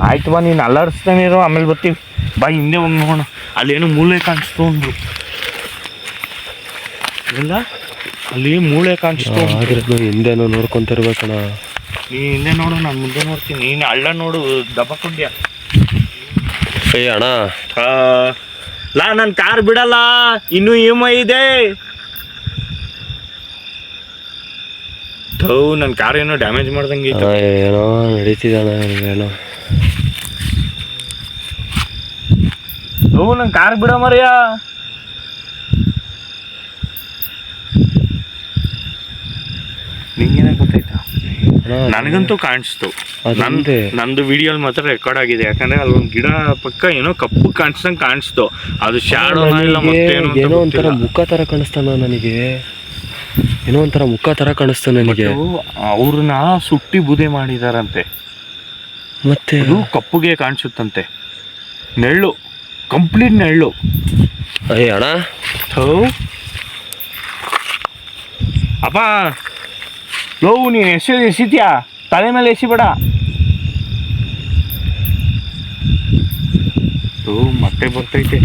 ಆಯ್ತು ಬಾ, ನೀನು ಅಲ್ಲಾಡಿಸ್ತಾನೆ ಇರೋ, ಆಮೇಲೆ ಬರ್ತೀವಿ ಬಾ. ಹಿಂದೆ ಹೋಗಿ ನೋಡೋಣ, ಅಲ್ಲೇನು ಮೂಳೆ ಕಾಣಿಸ್ತು ಅಂದ್ರು. ಇಲ್ಲ ಅಲ್ಲಿ ಮೂಳೆ ಕಾಣಿಸ್ತು ಆದ್ರೆ ಹಿಂದೆನೋ ನೋಡ್ಕೊಂತಿರ್ಬೇಕಣ್ಣ. ನೀ ಹಿಂದೆ ನೋಡು, ನಾನು ಮುಂದೆ ನೋಡ್ತೀನಿ. ನೀನು ಹಳ್ಳ ನೋಡು, ದಬ್ಬ ಕೊಂಡ್ಯಾ. ಏ ಅಣ್ಣ ಲಾ ನನ್ನ ಕಾರ್ ಬಿಡಲ್ಲ, ಇನ್ನೂ EMI ಇದೆ. ನನ್ನ ಕಾರ್ ಏನೋ ಡ್ಯಾಮೇಜ್ ಮಾಡ್ದಂಗೆ ಇತ್ತು. ಏನೋ ನಡೀತಿದಣ್ಣ ಏನೋ. ನನ್ನ ಕಾರ್ ಬಿಡ ಮರ್ಯ. ನಿಂಗೇನ ಗೊತ್ತಾಯ್ತಾ? ನನಗಂತೂ ಕಾಣಿಸ್ತು. ನಂದು ವಿಡಿಯೋಲ್ ಮಾತ್ರ ರೆಕಾರ್ಡ್ ಆಗಿದೆ, ಯಾಕಂದ್ರೆ ಅಲ್ಲೊಂದು ಗಿಡ ಪಕ್ಕ ಏನೋ ಕಪ್ಪು ಕಾಣಿಸ್ದಂಗೆ ಕಾಣಿಸ್ತು. ಅದು ಶಾಡೋನ ಇಲ್ಲ ಮತ್ತೇನು, ಏನೋ ಒಂಥರ ಮುಖ ತರ ಕಾಣಿಸ್ತಾನ ನನಗೆ. ಏನೋ ಒಂಥರ ಮುಖ ತರ ಕಾಣಿಸ್ತಾನೆ ನನಗೆ. ಅವ್ರನ್ನ ಸುಟ್ಟಿ ಬುದೆ ಮಾಡಿದಾರಂತೆ, ಮತ್ತೆ ಅದು ಕಪ್ಪುಗೆ ಕಾಣಿಸುತ್ತಂತೆ. ನೆಳ್ಳು, ಕಂಪ್ಲೀಟ್ ನೆಳ್ಳು. ಅಯ್ಯ ಅಣ್ಣ ಅಪ್ಪ ಲೋ, ನೀನು ಎಸಿದ್ಯಾ? ತಲೆ ಮೇಲೆ ಎಸಿಬೇಡ. ಮತ್ತೆ ಬರ್ತೈತೆ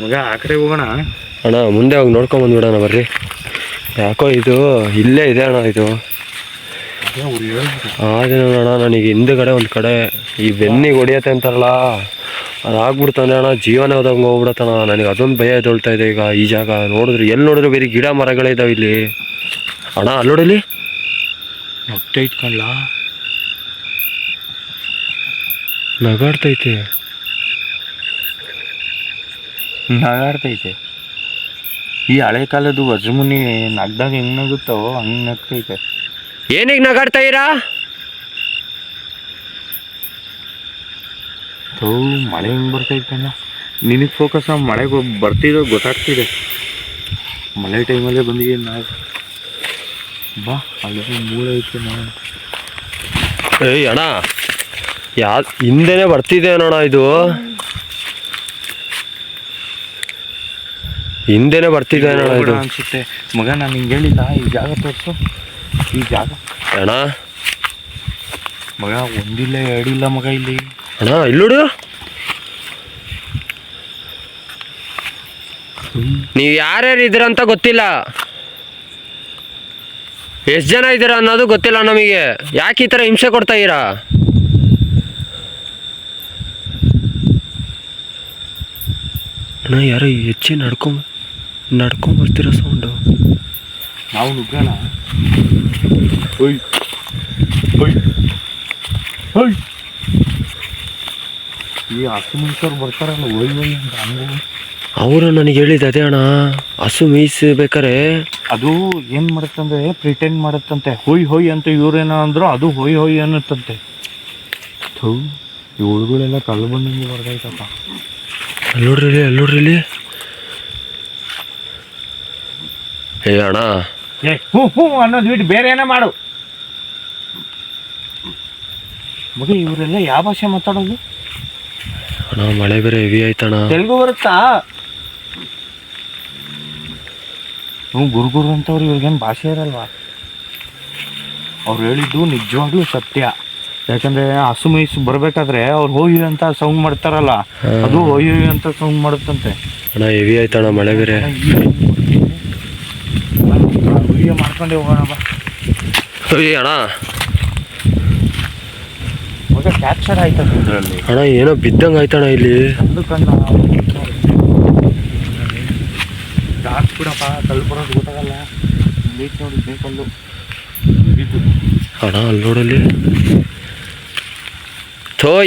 ಮಗ, ಆ ಕಡೆ ಹೋಗೋಣ ಅಣ್ಣ. ಮುಂದೆ ಹೋಗಿ ನೋಡ್ಕೊಂಡ್ ಬಂದ್ಬಿಡೋಣ ಬರ್ರಿ. ಯಾಕೋ ಇದು ಇಲ್ಲೇ ಇದೆ ಅಣ್ಣ. ಇದು ಅದೇನೋ ಅಣ್ಣ, ನನಗೆ ಹಿಂದುಗಡೆ ಒಂದು ಕಡೆ ಈ ಬೆನ್ನಿಗೆ ಹೊಡಿಯತ್ತೆ ಅಂತಾರಲ್ಲ, ಅದಾಗ್ಬಿಡ್ತಾನೆ ಅಣ್ಣ. ಜೀವನ ಹೋದಂಗೆ ಹೋಗ್ಬಿಡತ್ತಣ್ಣ. ನನಗೆ ಅದೊಂದು ಭಯ ಎದ್ದೊಳ್ತಾ ಇದೆ ಈಗ. ಈ ಜಾಗ ನೋಡಿದ್ರೆ ಎಲ್ಲಿ ನೋಡಿದ್ರು ಬೇರೆ ಗಿಡ ಮರಗಳಿದಾವೆ ಇಲ್ಲಿ ಅಣ್ಣ. ಅಲ್ಲಿ ನೋಡಲಿ ಹೊಟ್ಟೆ ಇಟ್ಕೊಂಡ್ಲಾ, ನಗಾಡ್ತೈತೆ. ಈ ಹಳೆ ಕಾಲದ್ದು ವಜ್ರಮುನಿ ನಗ್ದಾಗ ಹೆಂಗ್ ನಗುತ್ತೋ ಹಂಗ್ ನಗ್ತೈತೆ. ಏನಿಗೆ ನಗಾಡ್ತಾ ಇರಾ? ಮಳೆ ಹೆಂಗ್ ಬರ್ತೈತಣ್ಣ. ನಿನಗೆ ಫೋಕಸ್ ಮಳೆಗೆ ಬರ್ತಿದ್ದೋ ಗೊತ್ತಾಗ್ತಿದೆ. ಮಳೆ ಟೈಮಲ್ಲೇ ಬಂದಿದ್ದೀನಿ ನಾವು. ಬಾ, ಅಲ್ಲಿ ಮೂಳೆ ಐತೆ ನಾವು. ಏಯ್ ಅಣ್ಣ, ಹಿಂದೆನೇ ಬರ್ತಿದೆ ಅಣ್ಣ. ಇದು ಹಿಂದೆನೇ ಬರ್ತಿದೆ ಅಣ್ಣ ಇದು ಅನ್ಸುತ್ತೆ ಮಗ. ನಾನು ಹಿಂಗೆ ಹೇಳಿಲ್ಲ, ಈ ಜಾಗ ತೋರಿಸು. ಈ ಜಾಗ ಅಣ್ಣ ಮಗ, ಒಂದಿಲ್ಲ ಎರಡಿಲ್ಲ ಮಗ ಇಲ್ಲಿ. ಅಣ್ಣ ಇಲ್ಲೋಡು, ನೀವು ಯಾರ್ಯಾರು ಇದ್ದೀರ ಅಂತ ಗೊತ್ತಿಲ್ಲ, ಎಷ್ಟು ಜನ ಇದ್ದೀರಾ ಅನ್ನೋದು ಗೊತ್ತಿಲ್ಲ ನಮಗೆ. ಯಾಕೆ ಈ ಥರ ಹಿಂಸೆ ಕೊಡ್ತಾ ಇದ್ದೀರಾ? ಅಣ್ಣ ಯಾರೋ ಹೆಚ್ಚಿ ನಡ್ಕೊಂಬರ್ತಿರೋ ಸೌಂಡು. ನಾವು ನುಗ್ಗೋಣ. ಹೊಯ್ ಹೊಯ್ ಹೊಯ್. ಈ ಹಸು ಮನುಷ್ಯರು ಬರ್ತಾರಲ್ಲ, ಒಯ್ ಒಯ್ ಅಂತ ಹಂಗ. ಅವರು ನನಗೆ ಹೇಳಿದ ಅದೇ ಅಣ್ಣ, ಹಸು ಮೇಯಿಸ್ಬೇಕಾರೆ ಅದು ಏನು ಮಾಡುತ್ತಂದ್ರೆ ಪ್ರಿಟೆಂಡ್ ಮಾಡುತ್ತಂತೆ. ಹೊಯ್ ಹೊಯ್ ಅಂತ ಇವ್ರೇನೋ ಅಂದ್ರು, ಅದು ಹೊಯ್ ಹೊಯ್ ಅನ್ನುತ್ತಂತೆ. ಈ ಹುಳುಗಳೆಲ್ಲ ಕಲ್ಲು ಬಂದಂಗೆ ಬರ್ದೈತಪ್ಪ. ಅಲ್ಲೋಡ್ರಿ ಏ ಅಣ್ಣ, ಹ್ಞೂ ಅನ್ನೋದು ಬಿಟ್ಟು ಬೇರೆ ಏನೋ ಮಾಡು ಮಗ. ಇವರೆಲ್ಲ ಯಾವ ಭಾಷೆ ಮಾತಾಡೋದು ಅಣ್ಣ? ಮಳೆ ಬೇರೆ ಹೆವಿ ಆಯ್ತಣ್ಣ. ತೆಲುಗು ಬರುತ್ತಾ? ಗುರುಗುರು ಅಂತವ್ರು, ಇವ್ರಿಗೇನು ಭಾಷೆ ಇರಲ್ವಾ? ಅವ್ರು ಹೇಳಿದ್ದು ನಿಜವಾಗ್ಲೂ ಸತ್ಯ. ಯಾಕಂದ್ರೆ ಹಸು ಮೇಯ್ಸಿ ಬರ್ಬೇಕಾದ್ರೆ ಅವ್ರು ಹೋಗಿ ಅಂತ ಸೌಂಡ್ ಮಾಡ್ತಾರಲ್ಲ, ಅದು ಹೋಗಿ ಅಂತ ಸೌಂಡ್ ಮಾಡುತ್ತಂತೆ. ಅಣ್ಣ ಹೆವಿ ಆಯ್ತಣ್ಣ ಮಳೆ ಬೇರೆ. ವಿಡಿಯೋ ಮಾಡ್ಕೊಂಡೆ ಹೋಗೋಣ ಬಾ. ಅಣ್ಣ ಮಗ ಕ್ಯಾಪ್ಚರ್ ಆಯ್ತದ ಇದರಲ್ಲಿ. ಅಣ್ಣ ಏನೋ ಬಿದ್ದಂಗೆ ಆಯ್ತಣ್ಣ ಇಲ್ಲಿ. ಒಂದು ಕಣ್ಣ ಡಾರ್ಕ್ ಬಿಡಪ್ಪ, ಕಲ್ಲು ಬರೋದು ಗೊತ್ತಾಗಲ್ಲ. ಬೇಕ್ ನೋಡಿ, ಬೇಕಲ್ಲು ಬಿದ್ದು. ಅಣ್ಣ ಅಲ್ಲಿ ನೋಡಲ್ಲಿ.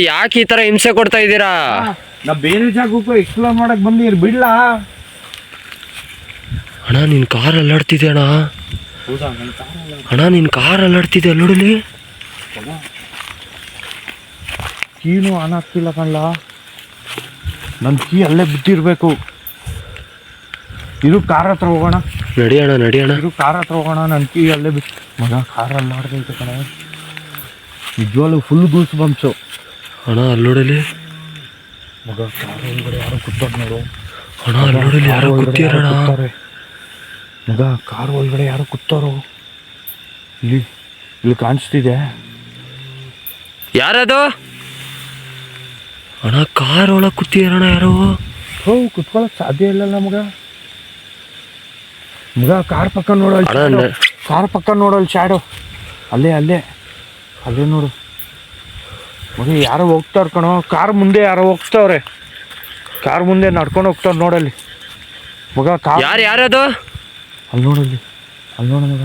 ಯಾಕೆ ಈ ಥರ ಹಿಂಸೆ ಕೊಡ್ತಾ ಇದ್ದೀರಾ? ನಾ ಬೇರೆ ಜಾಗಕ್ಕೂ ಎಕ್ಸ್ಪ್ಲೋರ್ ಮಾಡಕ್ ಬಂದಿರ್ ಬಿಡ್ಲಾ? ಅಣ್ಣ ನಿನ್ನ ಕಾರ್ ಅಲ್ಲಾಡ್ತಿದೆ ಅಣ್ಣ. ಹೌದಾ ನನ್ನ ಕಾರಲ್ಲ ಅಣ್ಣ ನಿನ್ನ ಕಾರ್ ಅಲ್ಲಾಡ್ತಿದೆ ಅಲ್ಲೋಡಲಿ. ಕೀನು ಆನ್ ಆಗ್ತಿಲ್ಲ ಕಣ್ಲ. ನನ್ನ ಕೀ ಅಲ್ಲೇ ಬಿದ್ದಿರಬೇಕು. ಇದು ಕಾರ್ ಹತ್ರ ಹೋಗೋಣ. ನಡಿಯೋಣ ನಡಿಯೋಣ. ಇದು ಕಾರ್ ಹತ್ರ ಹೋಗೋಣ. ನನ್ನ ಕೀ ಅಲ್ಲೇ ಮಗ ಕಾರ್ ಅಲ್ಲಾಡ್ತೈತೆ ಕಣ. ನಿಜವಾಗ್ಲೂ ಫುಲ್ ಗೂಸ್ ಬಂಪ್ಸು. ಅಣ್ಣ ಅಲ್ಲೋಡಲಿ. ಮಗ ಕಾರ್ ಒಳಗಡೆ ಯಾರೋ ಕೂತವ್ರು ನೋಡು. ಅಣ್ಣ ಅಲ್ಲೋಡಲಿ ಯಾರೋ ಕೂತಿರೋಣ. ಮಗ ಕಾರ್ ಒಳಗಡೆ ಯಾರೋ ಕೂತವ್ರು. ಇಲ್ಲಿ ಇಲ್ಲಿ ಕಾಣಿಸ್ತಿದೆ. ಯಾರದು? ಅಣ್ಣ ಕಾರ್ ಒಳಗೆ ಕೂತಿರೋಣ ಯಾರೋ. ಕುತ್ಕೊಳಕ್ ಸಾಧ್ಯ ಇಲ್ಲಲ್ಲ ಮಗ. ಮಗ ಕಾರ್ ಪಕ್ಕ ನೋಡಲ್. ಕಾರ್ ಪಕ್ಕ ನೋಡಲ್ ಶಾಡೋ. ಅಲ್ಲೇ ಅಲ್ಲೇ ಅಲ್ಲೇ ನೋಡು ಮಗ. ಯಾರೋ ಹೋಗ್ತಾರ ಕಣೋ. ಕಾರ್ ಮುಂದೆ ಯಾರೋ ಹೋಗ್ತಾವ್ರೆ. ಕಾರ್ ಮುಂದೆ ನಡ್ಕೊಂಡು ಹೋಗ್ತಾವ್ರೆ ನೋಡಲ್ಲಿ ಮಗ. ಕಾರ್ ಯಾರದು? ಅಲ್ಲಿ ನೋಡಲ್ಲಿ. ಅಲ್ಲಿ ನೋಡ ಮಗ.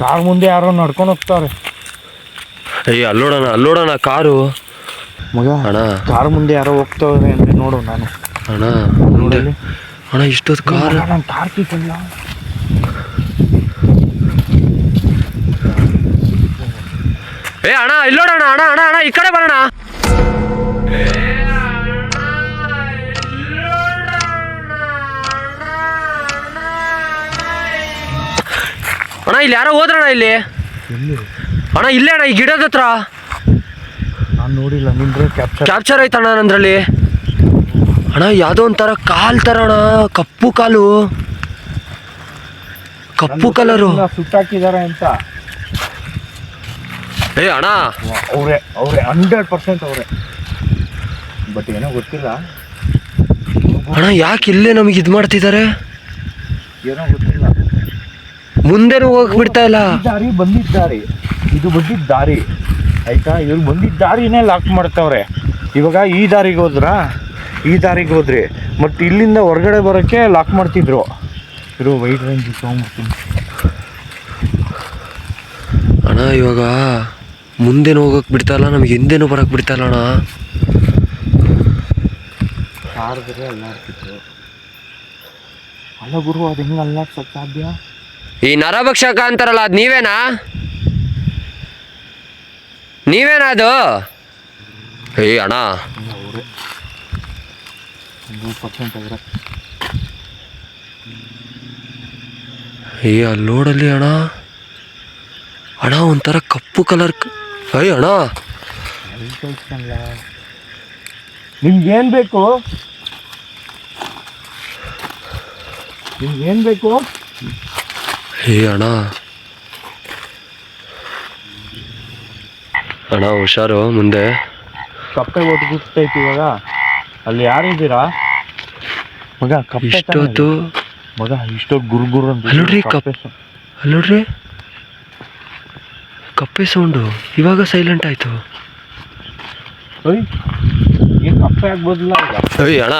ಕಾರ್ ಮುಂದೆ ಯಾರೋ ನಡ್ಕೊಂಡು ಹೋಗ್ತಾವ್ರೆ. ಅಯ್ಯ ಅಲ್ಲೋಡೋಣ ಅಲ್ಲೋಡೋಣ ಕಾರು. ಮಗ ಅಣ್ಣ ಕಾರ್ ಮುಂದೆ ಯಾರೋ ಹೋಗ್ತಾವ್ರೆ ಅಂದ್ರೆ ನೋಡು. ನಾನು ಅಣ್ಣ ನೋಡಲ್ಲಿ. ಅಣ್ಣ ಇಷ್ಟೊತ್ತು ಕಾರ್. ನಾನು ಕಾರ್ ಕೀಕಲ್ಲ. ಏ ಅಣ್ಣ ಇಲ್ಲೋಡೋಣ. ಅಣ್ಣ ಅಣ್ಣ ಅಣ್ಣ ಈ ಕಡೆ ಬರೋಣ. ಅಣ್ಣ ಇಲ್ಲಿ ಯಾರೋ ಹೋದ್ರಣ್ಣ ಇಲ್ಲಿ. ಅಣ್ಣ ಇಲ್ಲೇ ಅಣ್ಣ ಈ ಗಿಡದ ಹತ್ರ. ನಾನು ನೋಡಿಲ್ಲ. ನಿಂದ್ರೆ ಕ್ಯಾಪ್ಚರ್ ಆಯ್ತಣ್ಣ ನಂದ್ರಲ್ಲಿ. ಅಣ್ಣ ಯಾವುದೋ ಒಂಥರ ಕಾಲ್ ಥರ ಅಣ್ಣ. ಕಪ್ಪು ಕಾಲು, ಕಪ್ಪು ಕಲರು. ಸುಟ್ಟಾಕಿದ್ದಾರೆ ಅಂತ. ಏ ಅಣ್ಣ ಅವರೇ 100% ಅವರೇ. ಬಟ್ ಏನೋ ಗೊತ್ತಿಲ್ಲ ಅಣ್ಣ. ಯಾಕೆ ಇಲ್ಲೇ ನಮಗೆ ಇದು ಮಾಡ್ತಿದ್ದಾರೆ? ಏನೋ ಗೊತ್ತಿಲ್ಲ. ಮುಂದೆನೂ ಹೋಗಕ್ ಬಿಡ್ತಾ ಇಲ್ಲ. ದಾರಿ ಬಂದಿದ್ದಾರೆ. ಇದು ಬಂದಿದ್ದ ದಾರಿ ಆಯ್ತಾ. ಇವ್ರು ಬಂದಿದ್ದ ದಾರಿನೇ ಲಾಕ್ ಮಾಡ್ತಾವ್ರೆ. ಇವಾಗ ಈ ದಾರಿಗೆ ಹೋದ್ರಿ ಮತ್ತು ಇಲ್ಲಿಂದ ಹೊರಗಡೆ ಬರೋಕ್ಕೆ ಲಾಕ್ ಮಾಡ್ತಿದ್ರು. ಇರೋ ವೈಟ್ ರೇಂಜ್ ತೊಗೊಂಡ್ಬಿಡ್ತೀನಿ ಅಣ್ಣ. ಇವಾಗ ಮುಂದೆನೂ ಹೋಗಕ್ ಬಿಡ್ತಾ ಇಲ್ಲ, ನಮಗೆ ಹಿಂದೆನೂ ಬರಕ್ ಬಿಡ್ತಾ ಇಲ್ಲ ಅಣ್ಣ. ಕಾರ್ದ್ರೆ ಅಲ್ಲಾಡ್ತಿದ್ರು. ಅಲ್ಲ ಗುರು, ಅದು ಹೆಂಗೆ ಅಲ್ಲಾಡ್ಸಕ್ ಸಾಧ್ಯ? ಈ ನರಭಕ್ಷಕ ಅಂತಾರಲ್ಲ, ಅದು ನೀವೇನಾ? ಅದು? ಏ ಅಣ್ಣ ಅವರೇ 100% ಅವರೇ. ಏ ಅಲ್ಲೋಡಲ್ಲಿ ಅಣ್ಣ. ಅಣ್ಣ ಒಂಥರ ಕಪ್ಪು ಕಲರ್. ಅಯ್ಯ ಅಣ್ಣ ನಿಮ್ಗೇನು ಬೇಕು? ಏ ಅಣ್ಣ ಅಣ್ಣ ಹುಷಾರು. ಮುಂದೆ ಕಪ್ಪೆ ಒದಗಿಸ್ತೈತಿ ಇವಾಗ. ಅಲ್ಲಿ ಯಾರಿದ್ದೀರಾ ಮಗ? ಇಷ್ಟೊತ್ತು ಮಗ ಇಷ್ಟೊತ್ತು ಗುರುಗುರು ಅಂತ ಅಲ್ಲೋಡ್ರಿ ಅಲ್ಲೋಡ್ರಿ ಕಪ್ಪೆ ಸೌಂಡು. ಇವಾಗ ಸೈಲೆಂಟ್ ಆಯ್ತು. ಏನು ಕಪ್ಪೆ ಆಗ್ಬೋದಿಲ್ಲ ಈಗ. ಅಯ್ಯ ಅಣ್ಣ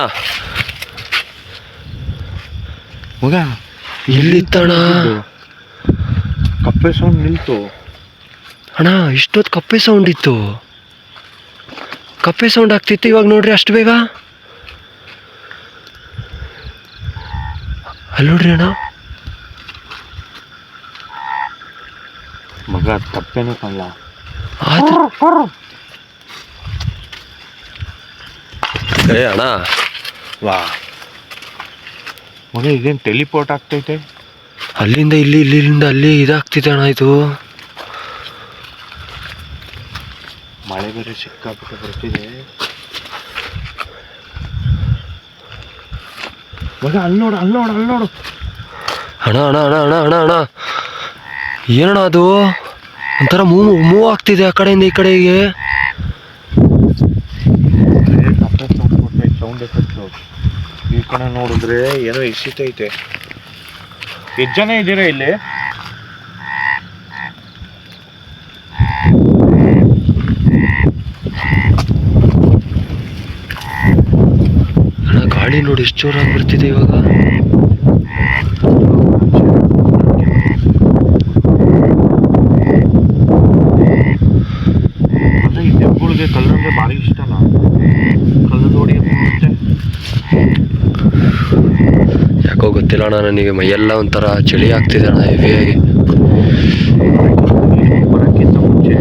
ಮಗ ಎಲ್ಲಿತ್ತಣ್ಣ? ಕಪ್ಪೆ ಸೌಂಡ್ ನಿಲ್ತು ಅಣ್ಣ. ಇಷ್ಟೊತ್ತು ಕಪ್ಪೆ ಸೌಂಡ್ ಇತ್ತು. ಕಪ್ಪೆ ಸೌಂಡ್ ಆಗ್ತಿತ್ತು. ಇವಾಗ ನೋಡ್ರಿ ಅಷ್ಟು ಬೇಗ. ಅಲ್ಲಿ ನೋಡ್ರಿ ಅಣ್ಣ. ಮಗ ಕಪ್ಪೆನೂ ಕಾಣಲ್ಲ. ಏ ಅಣ್ಣ ವಾ ಮಗ ಇದೇನು ಟೆಲಿಪೋರ್ಟ್ ಆಗ್ತೈತೆ? ಅಲ್ಲಿಂದ ಇಲ್ಲಿಂದ ಅಲ್ಲಿ ಇದಾಗ್ತಿದೆ ಅಣ್ಣ ಇದು. ಮಳೆ ಬೇರೆ ಸಿಕ್ಕಾಪಟ್ಟೆ ಬರ್ತಿದೆ ಮಗ. ಅಲ್ಲಿ ನೋಡು ಅಣ್ಣ ಅಣ್ಣ ಅಣ್ಣ ಅಣ್ಣ ಅಣ್ಣ ಅಣ್ಣ ಏನಣ್ಣ ಅದು? ಒಂಥರ ಮೂವ್ ಆಗ್ತಿದೆ ಆ ಕಡೆಯಿಂದ ಈ ಕಡೆಗೆ. Sound effect. ಈ ಕಡೆ ನೋಡಿದ್ರೆ ಏನೋ ಎಸಿತೈತೆ. ಎಷ್ಟು ಜನ ಇದ್ದೀರಾ ಇಲ್ಲಿ? ಅಣ್ಣ ಗಾಳಿ ನೋಡಿ ಎಷ್ಟು ಜೋರಾಗಿ ಬರ್ತಿದೆ ಇವಾಗ. ಈ ತೆಪ್ಪುಗಳಿಗೆ ಕಲ್ಲಂದ್ರೆ ಭಾರಿ ಇಷ್ಟಲ್ಲ. ಕಲ್ಲು ನೋಡಿ ಯಾಕೋ ಗೊತ್ತಿಲ್ಲ ಅಣ್ಣ, ನನಗೆ ಮೈಯೆಲ್ಲ ಒಂಥರ ಚಳಿ ಆಗ್ತಿದೆ ಅಣ್ಣ ಹೆವಿಯಾಗಿ. ಬರೋಕ್ಕಿಂತ ಮುಂಚೆ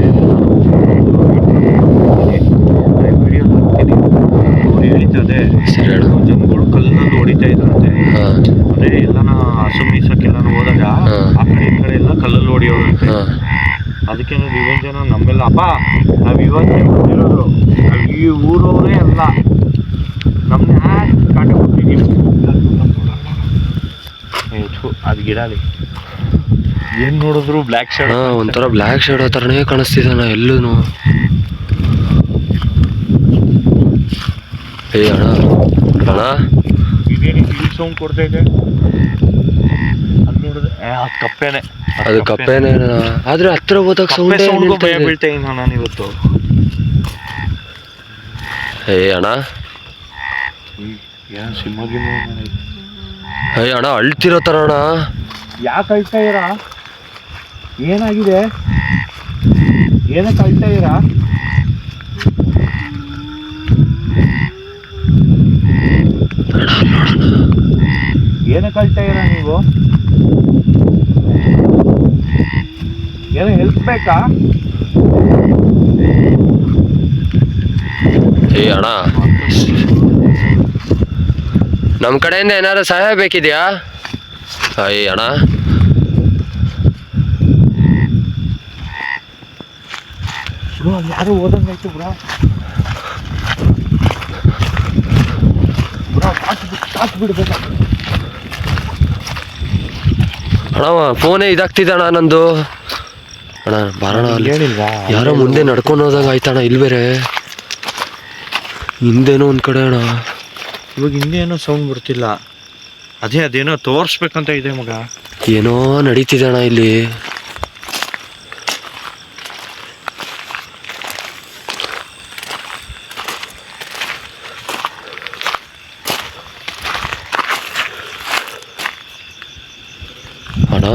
ವಿಡಿಯೋ ಹೇಳ್ತದೆ ಸರಿ ಅಣ್ಣ. ಜನಗಳು ಕಲ್ಲಲ್ಲಿ ಹೊಡಿತಾ ಇದ್ರಂತೆ. ಹಾಂ ಅದೇ ಎಲ್ಲನ ಹಸು ಮೀಸಕ್ಕೆಲ್ಲ ಹೋದಾಗ ಆ ಕಡೆ ಈ ಕಡೆ ಎಲ್ಲ ಕಲ್ಲಲ್ಲಿ ಹೊಡಿಯೋದಂತೆ. ಹಾಂ ಅದಕ್ಕೆ ರಿವೆಂಜ್ ಜನ ನಮ್ಮೆಲ್ಲ ಅಪ್ಪ ನಾವು ಇವತ್ತೇ ಬಂದಿರೋದು, ನಾವು ಈ ಊರವರೇ ಅಲ್ಲ, ನಮ್ಮನ್ನ ಕಾಟ ಕೊಟ್ಟಿದ್ದೀವಿ. ಅದು ಗಿಡಲಿ ಏನು ನೋಡಿದ್ರು ಬ್ಲ್ಯಾಕ್ ಶೇಡ್. ಹಾಂ, ಒಂಥರ ಬ್ಲ್ಯಾಕ್ ಶೇಡ್ ಆ ಥರನೇ ಕಾಣಿಸ್ತಿದೆ ಅಣ್ಣ ಎಲ್ಲೂ. ಏ ಅಣ್ಣ ಅಣ್ಣ, ಇದೇನು ಇಲ್ಲಿ ಸೌಂಡ್ ಕೊಡ್ತಾ ಇದೆ? ಅದು ನೋಡಿದ್ರೆ ಅದು ಕಪ್ಪೆನೆ. ಅದು ಕಪ್ಪೆನೇ ಆದ್ರೆ ಹತ್ರ ಹೋದಾಗ ಸೌಂಡ್ ಭಯ ಬೀಳ್ತಾ ಇದ್ದೀನಿ ನಾನು ಇವತ್ತು. ಏ ಅಣ್ಣ, ಏನು ಸಿಂಹಗಿ ಏ ಅಣ್ಣ ಅಳ್ತಿರೋ ಥರ ಅಣ್ಣ. ಯಾಕೆ ಅಳ್ತಾ ಇರಾ? ಏನಾಗಿದೆ? ಏನಕ್ಕೆ ಅಳ್ತಾ ಇರಾ? ಏನಕ್ಕೆ ಅಳ್ತಾ ಇರಾ ನೀವು? ಏನೋ ಹೆಲ್ಪ್ ಬೇಕಾ? ಏ ಅಣ್ಣ, ನಮ್ಮ ಕಡೆಯಿಂದ ಏನಾದ್ರು ಸಹಾಯ ಬೇಕಿದೆಯಾ? ಏ ಅಣ್ಣ, ಯಾರು ಓದಂಗಾಯ್ತು ಬ್ರೋ. ಬಿಡ್ಬೇಕು ಅಣ್ಣ. ಫೋನೇ ಇದಾಗ್ತಿದೆ ಅಣ್ಣ ನಂದು. ಅಣ್ಣ ಬಾರಣ, ಅಲ್ಲಿ ಹೇಳಿಲ್ವಾ? ಯಾರೋ ಮುಂದೆ ನಡ್ಕೊಂಡು ಹೋದಂಗೆ ಆಯ್ತಣ್ಣ. ಇಲ್ಲಿ ಬೇರೆ ಹಿಂದೇನೋ ಒಂದು ಕಡೆ ಅಣ್ಣ. ಇವಾಗ ಹಿಂದೆ ಏನೋ ಸೌಂಡ್ ಬರ್ತಿಲ್ಲ. ಅದೇನೋ ತೋರಿಸ್ಬೇಕಂತ ಇದೆ ಮಗ. ಏನೋ ನಡೀತಿದೆ ಅಣ್ಣ ಇಲ್ಲಿ. ಅಣ್ಣ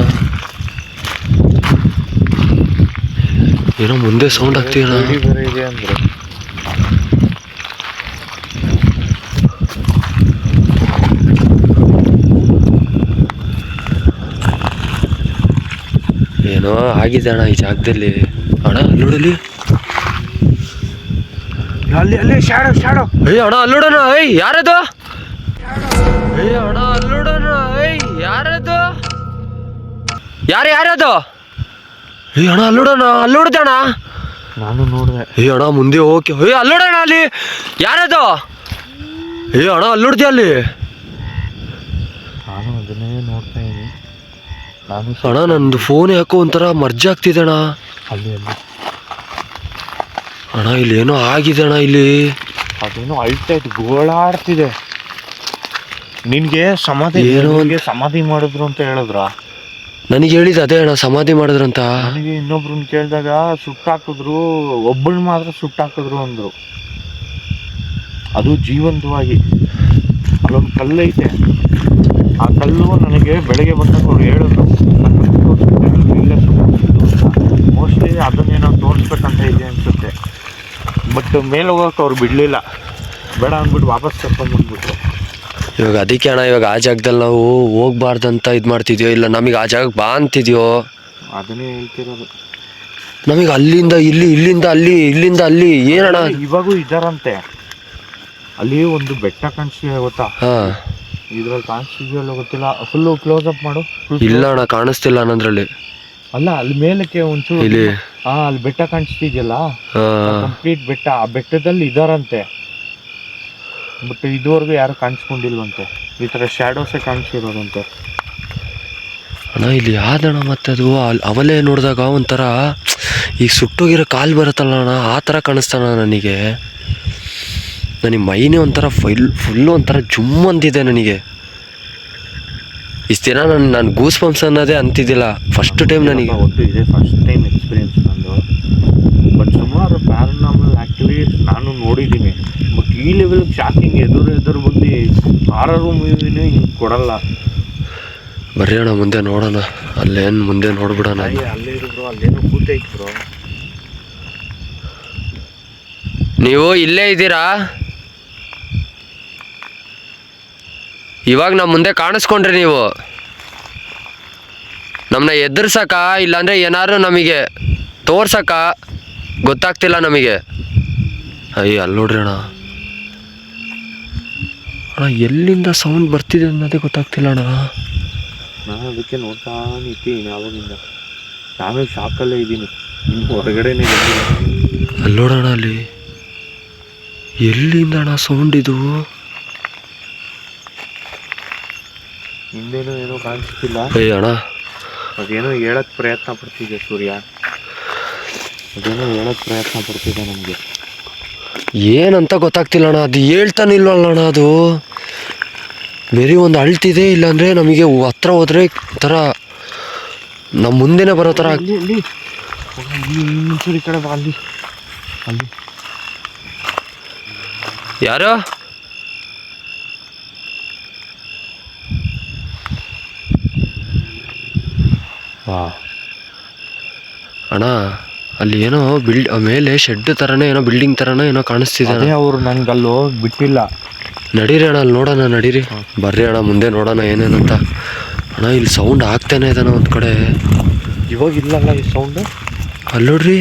ಏನೋ ಮುಂದೆ ಸೌಂಡ್ ಆಗ್ತೀಯಣ್ಣ. ಬೇರೆ ಇದೆ ಅಂದ್ರೆ ಏನೋ ಆಗಿದೆ ಅಣ್ಣ ಈ ಜಾಗದಲ್ಲಿ. ಅಣ್ಣ ನೋಡಲಿ, ಅಲ್ಲಿ ಶಾಡೋ. ಏಯ್ ಅಣ್ಣ ಅಲ್ಲೋಡೋಣ. ಏಯ್ ಯಾರದು? ಏಯ್ ಅಣ್ಣ ಅಲ್ಲೋಡೋಣ. ಏಯ್ ಯಾರದು? ಯಾರದು? ಏಯ್ ಅಣ್ಣ ಅಲ್ಲೋಡೋಣ. ಅಲ್ಲೋಡ್ದಣ್ಣ, ನಾನು ನೋಡಿದೆ. ಏಯ್ ಅಣ್ಣ ಮುಂದೆ ಹೋಗಿ. ಏಯ್ ಅಲ್ಲೋಡೋಣ. ಅಲ್ಲಿ ಯಾರದು? ಏಯ್ ಅಣ್ಣ ಅಲ್ಲೋಡ್ದೆ ಅಲ್ಲಿ. ನಾನು ಅದನ್ನೇ ನೋಡ್ತಾ ಇದ್ದೀನಿ. ಅಣ್ಣ ನಂದು ಫೋನ್ ಯಾಕೋ ಒಂಥರ ಮರ್ಜ್ ಆಗ್ತಿದೆ ಅಣ್ಣ. ಅಲ್ಲಿ ಅಣ್ಣ ಇಲ್ಲಿ ಏನೋ ಆಗಿದೆ ಅಣ್ಣ. ಇಲ್ಲಿ ಅದೇನೋ ಅಳ್ತಾ ಇತ್ತು, ಗೋಳಾಡ್ತಿದೆ. ನಿನ್ಗೆ ಸಮಾಧಿ ಮಾಡಿದ್ರು ಅಂತ ಹೇಳಿದ್ರ? ನನಗೆ ಹೇಳಿದ ಅದೇ ಅಣ್ಣ, ಸಮಾಧಿ ಮಾಡಿದ್ರಂತ. ನನಗೆ ಇನ್ನೊಬ್ರನ್ನ ಕೇಳಿದಾಗ ಸುಟ್ಟಾಕಿದ್ರು, ಒಬ್ಬಳು ಮಾತ್ರ ಸುಟ್ಟಾಕಿದ್ರು ಅಂದ್ರು. ಅದು ಜೀವಂತವಾಗಿ. ಅಲ್ಲೊಂದು ಕಲ್ಲೈತೆ. ಆ ಕಲ್ಲು ನನಗೆ ಬೆಳಗ್ಗೆ ಬಂದಾಗ ಅವ್ರು ಹೇಳಿದ್ರು, ಇಲ್ಲೇ ಸುಟ್ಟಿದ್ದು ಅಂತ. ಮೋಸ್ಟ್ಲಿ ಅದನ್ನೇನೋ ತೋರಿಸ್ಬೇಕಂತ ಇದೆ ಅನ್ಸುತ್ತೆ. ಬಟ್ ಮೇಲೆ ಹೋಗೋಕೆ ಅವ್ರು ಬಿಡಲಿಲ್ಲ. ಬೇಡ ಅಂದ್ಬಿಟ್ಟು ವಾಪಸ್ ಕರ್ಕೊಂಡ್ಬಂದ್ಬಿಟ್ರು. ಇವಾಗ ಅದಕ್ಕೆ ಅಣ್ಣ, ಇವಾಗ ಆ ಜಾಗದಲ್ಲಿ ನಾವು ಹೋಗ್ಬಾರ್ದಂತ ಇದು ಮಾಡ್ತಿದ್ಯೋ, ಇಲ್ಲ ನಮಗೆ ಆ ಜಾಗಕ್ಕೆ ಬಾ ಅಂತಿದ್ಯೋ? ಅದನ್ನೇ ಹೇಳ್ತಿರೋದು. ನಮಗೆ ಅಲ್ಲಿಂದ ಇಲ್ಲಿ, ಇಲ್ಲಿಂದ ಅಲ್ಲಿ, ಇಲ್ಲಿಂದ ಅಲ್ಲಿ ಏನಣ್ಣ? ಇವಾಗೂ ಇದ್ದಾರಂತೆ ಅಲ್ಲಿ. ಒಂದು ಬೆಟ್ಟ ಕಾಣಿಸ್ತಿದೆ ಗೊತ್ತಾ? ಹಾಂ, ಇದ್ರಲ್ಲಿ ಕಾಣಿಸ್ತಿದೆಯಲ್ಲ ಗೊತ್ತಿಲ್ಲ. ಫುಲ್ಲು ಕ್ಲೋಸ್ ಅಪ್ ಮಾಡು. ಇಲ್ಲ ಅಣ್ಣ ಕಾಣಿಸ್ತಿಲ್ಲ ನನ್ನಲ್ಲಿ. ಅಲ್ಲ ಅಲ್ಲಿ ಮೇಲಕ್ಕೆ ಒಂಚೂರು ಇಲ್ಲಿ ಅಲ್ಲಿ ಬೆಟ್ಟ ಕಾಣಿಸ್ತಿದ್ಯಲ್ಲ, ಹಾಂ, ಕಂಪ್ಲೀಟ್ ಬೆಟ್ಟ. ಆ ಬೆಟ್ಟದಲ್ಲಿ ಇದಾರಂತೆ. ಬಟ್ ಇದುವರೆಗೂ ಯಾರು ಕಾಣಿಸ್ಕೊಂಡಿಲ್ವಂತೆ. ಈ ಥರ ಶ್ಯಾಡೋಸೇ ಕಾಣಿಸಿರೋದಂತೆ. ಅಣ್ಣ ಇಲ್ಲಿ ಯಾವ್ದಣ್ಣ ಮತ್ತೆ ಅದು ಅವಲೇ ನೋಡಿದಾಗ ಒಂಥರ ಈಗ ಸುಟ್ಟೋಗಿರೋ ಕಾಲು ಬರುತ್ತಲ್ಲ ಅಣ್ಣ, ಆ ಥರ ಕಾಣಿಸ್ತಾನ ನನಗೆ. ನನಗೆ ಮೈನೇ ಒಂಥರ ಫುಲ್ಲು ಒಂಥರ ಜುಮ್ ಅಂತಿದೆ ನನಗೆ. ಇಷ್ಟು ದಿನ ನಾನು ಗೂಸ್ ಬಂಪ್ಸ್ ಅನ್ನೋದೇ ಅಂತಿದ್ದಿಲ್ಲ. ಫಸ್ಟ್ ಟೈಮ್ ನನಗೆ ಒಟ್ಟು ಇದೆ, ಫಸ್ಟ್ ಟೈಮ್ ಎಕ್ಸ್ಪೀರಿಯನ್ಸ್ ನಂದು. ಬಟ್ ಸುಮಾರು ಪ್ಯಾರನಾರ್ಮಲ್ ಆ್ಯಕ್ಟಿವಿಟೀಸ್ ನಾನು ನೋಡಿದ್ದೀನಿ. ಬಟ್ ಈ ಲೆವೆಲ್ ಶಾಕಿಂಗ್ ಎದುರು ಬಂದು ಹಾರರ್ ಮೂವಿನೂ ಹಿಂಗೆ ಕೊಡಲ್ಲ. ಬರ್ರಿ ಅಣ್ಣ ಮುಂದೆ ನೋಡೋಣ. ಅಲ್ಲೇನು ಮುಂದೆ ನೋಡ್ಬಿಡೋಣ. ಅಲ್ಲೇ ಇರೋ ಅಲ್ಲೇನೋ ಕೂತೈತೆ ಬ್ರೋ. ನೀವು ಇಲ್ಲೇ ಇದ್ದೀರಾ? ಇವಾಗ ನಮ್ಮ ಮುಂದೆ ಕಾಣಿಸ್ಕೊಂಡ್ರಿ ನೀವು, ನಮ್ಮನ್ನ ಎದುರ್ಸಕ್ಕ ಇಲ್ಲಾಂದರೆ ಏನಾದ್ರು ನಮಗೆ ತೋರ್ಸಕ್ಕ ಗೊತ್ತಾಗ್ತಿಲ್ಲ ನಮಗೆ. ಅಯ್ಯ ಅಲ್ಲಿ ನೋಡ್ರಿ ಅಣ್ಣ, ಅಣ್ಣ ಎಲ್ಲಿಂದ ಸೌಂಡ್ ಬರ್ತಿದೆ ಅನ್ನೋದೇ ಗೊತ್ತಾಗ್ತಿಲ್ಲ ಅಣ್ಣ. ನಾನು ಅದಕ್ಕೆ ನೋಡ್ತಾ ನಿಂತೀನಿ ಯಾವಾಗಿಂದ, ನಾವೇ ಶಾಕಲ್ಲೇ ಇದ್ದೀನಿ, ಇನ್ನು ಹೊರಗಡೆನೇ ಬಂದಿಲ್ಲ. ಅಲ್ಲಿ ನೋಡೋಣ, ಅಲ್ಲಿ ಎಲ್ಲಿಂದ ಅಣ್ಣ ಸೌಂಡ್ ಇದು? ಹಿಂದೇನೋ ಏನೋ ಕಾಣಿಸ್ತಿಲ್ಲ. ಏ ಅಣ್ಣ, ಅದೇನೋ ಹೇಳಕ್ ಪ್ರಯತ್ನ ಪಡ್ತಿದೆ ಸೂರ್ಯ, ಅದೇನೋ ಹೇಳಕ್ ಪ್ರಯತ್ನ ಪಡ್ತಿದೆ ನಮಗೆ. ಏನಂತ ಗೊತ್ತಾಗ್ತಿಲ್ಲ ಅಣ್ಣ, ಅದು ಹೇಳ್ತಾನೆ ಇಲ್ವಲ್ಲ ಅಣ್ಣ. ಅದು ಬೇರೆ ಒಂದು ಅಳ್ತಿದೆ, ಇಲ್ಲಾಂದರೆ ನಮಗೆ ಹತ್ರ ಹೋದ್ರೆ ಥರ ನಮ್ಮ ಮುಂದೆನೇ ಬರೋ ಥರ. ಅಲ್ಲಿ ಅಲ್ಲಿ ಇನ್ನೊಂದ್ಸರಿ ಕಡೆ ಬಾ, ಅಲ್ಲಿ ಅಲ್ಲಿ ಯಾರು? ಅಣ್ಣ ಅಲ್ಲಿ ಏನೋ ಮೇಲೆ ಶೆಡ್ ಥರನೇ ಏನೋ ಬಿಲ್ಡಿಂಗ್ ಥರನೇ ಏನೋ ಕಾಣಿಸ್ತಿದೆ. ಅವರು ನನ್ಗೆ ಅಲ್ಲಿ ಹೋಗಿ ಬಿಟ್ಟಿಲ್ಲ. ನಡೀರಿ ಅಣ್ಣ, ಅಲ್ಲಿ ನೋಡೋಣ, ನಡೀರಿ ಬರ್ರಿ ಅಣ್ಣ, ಮುಂದೆ ನೋಡೋಣ ಏನೇನಂತ. ಅಣ್ಣ ಇಲ್ಲಿ ಸೌಂಡ್ ಆಗ್ತಾನೆ ಇದಾನ ಒಂದು ಕಡೆ. ಇವಾಗ ಇಲ್ಲಲ್ಲ ಈ ಸೌಂಡ್. ಅಲ್ಲಿ ನೋಡ್ರಿ,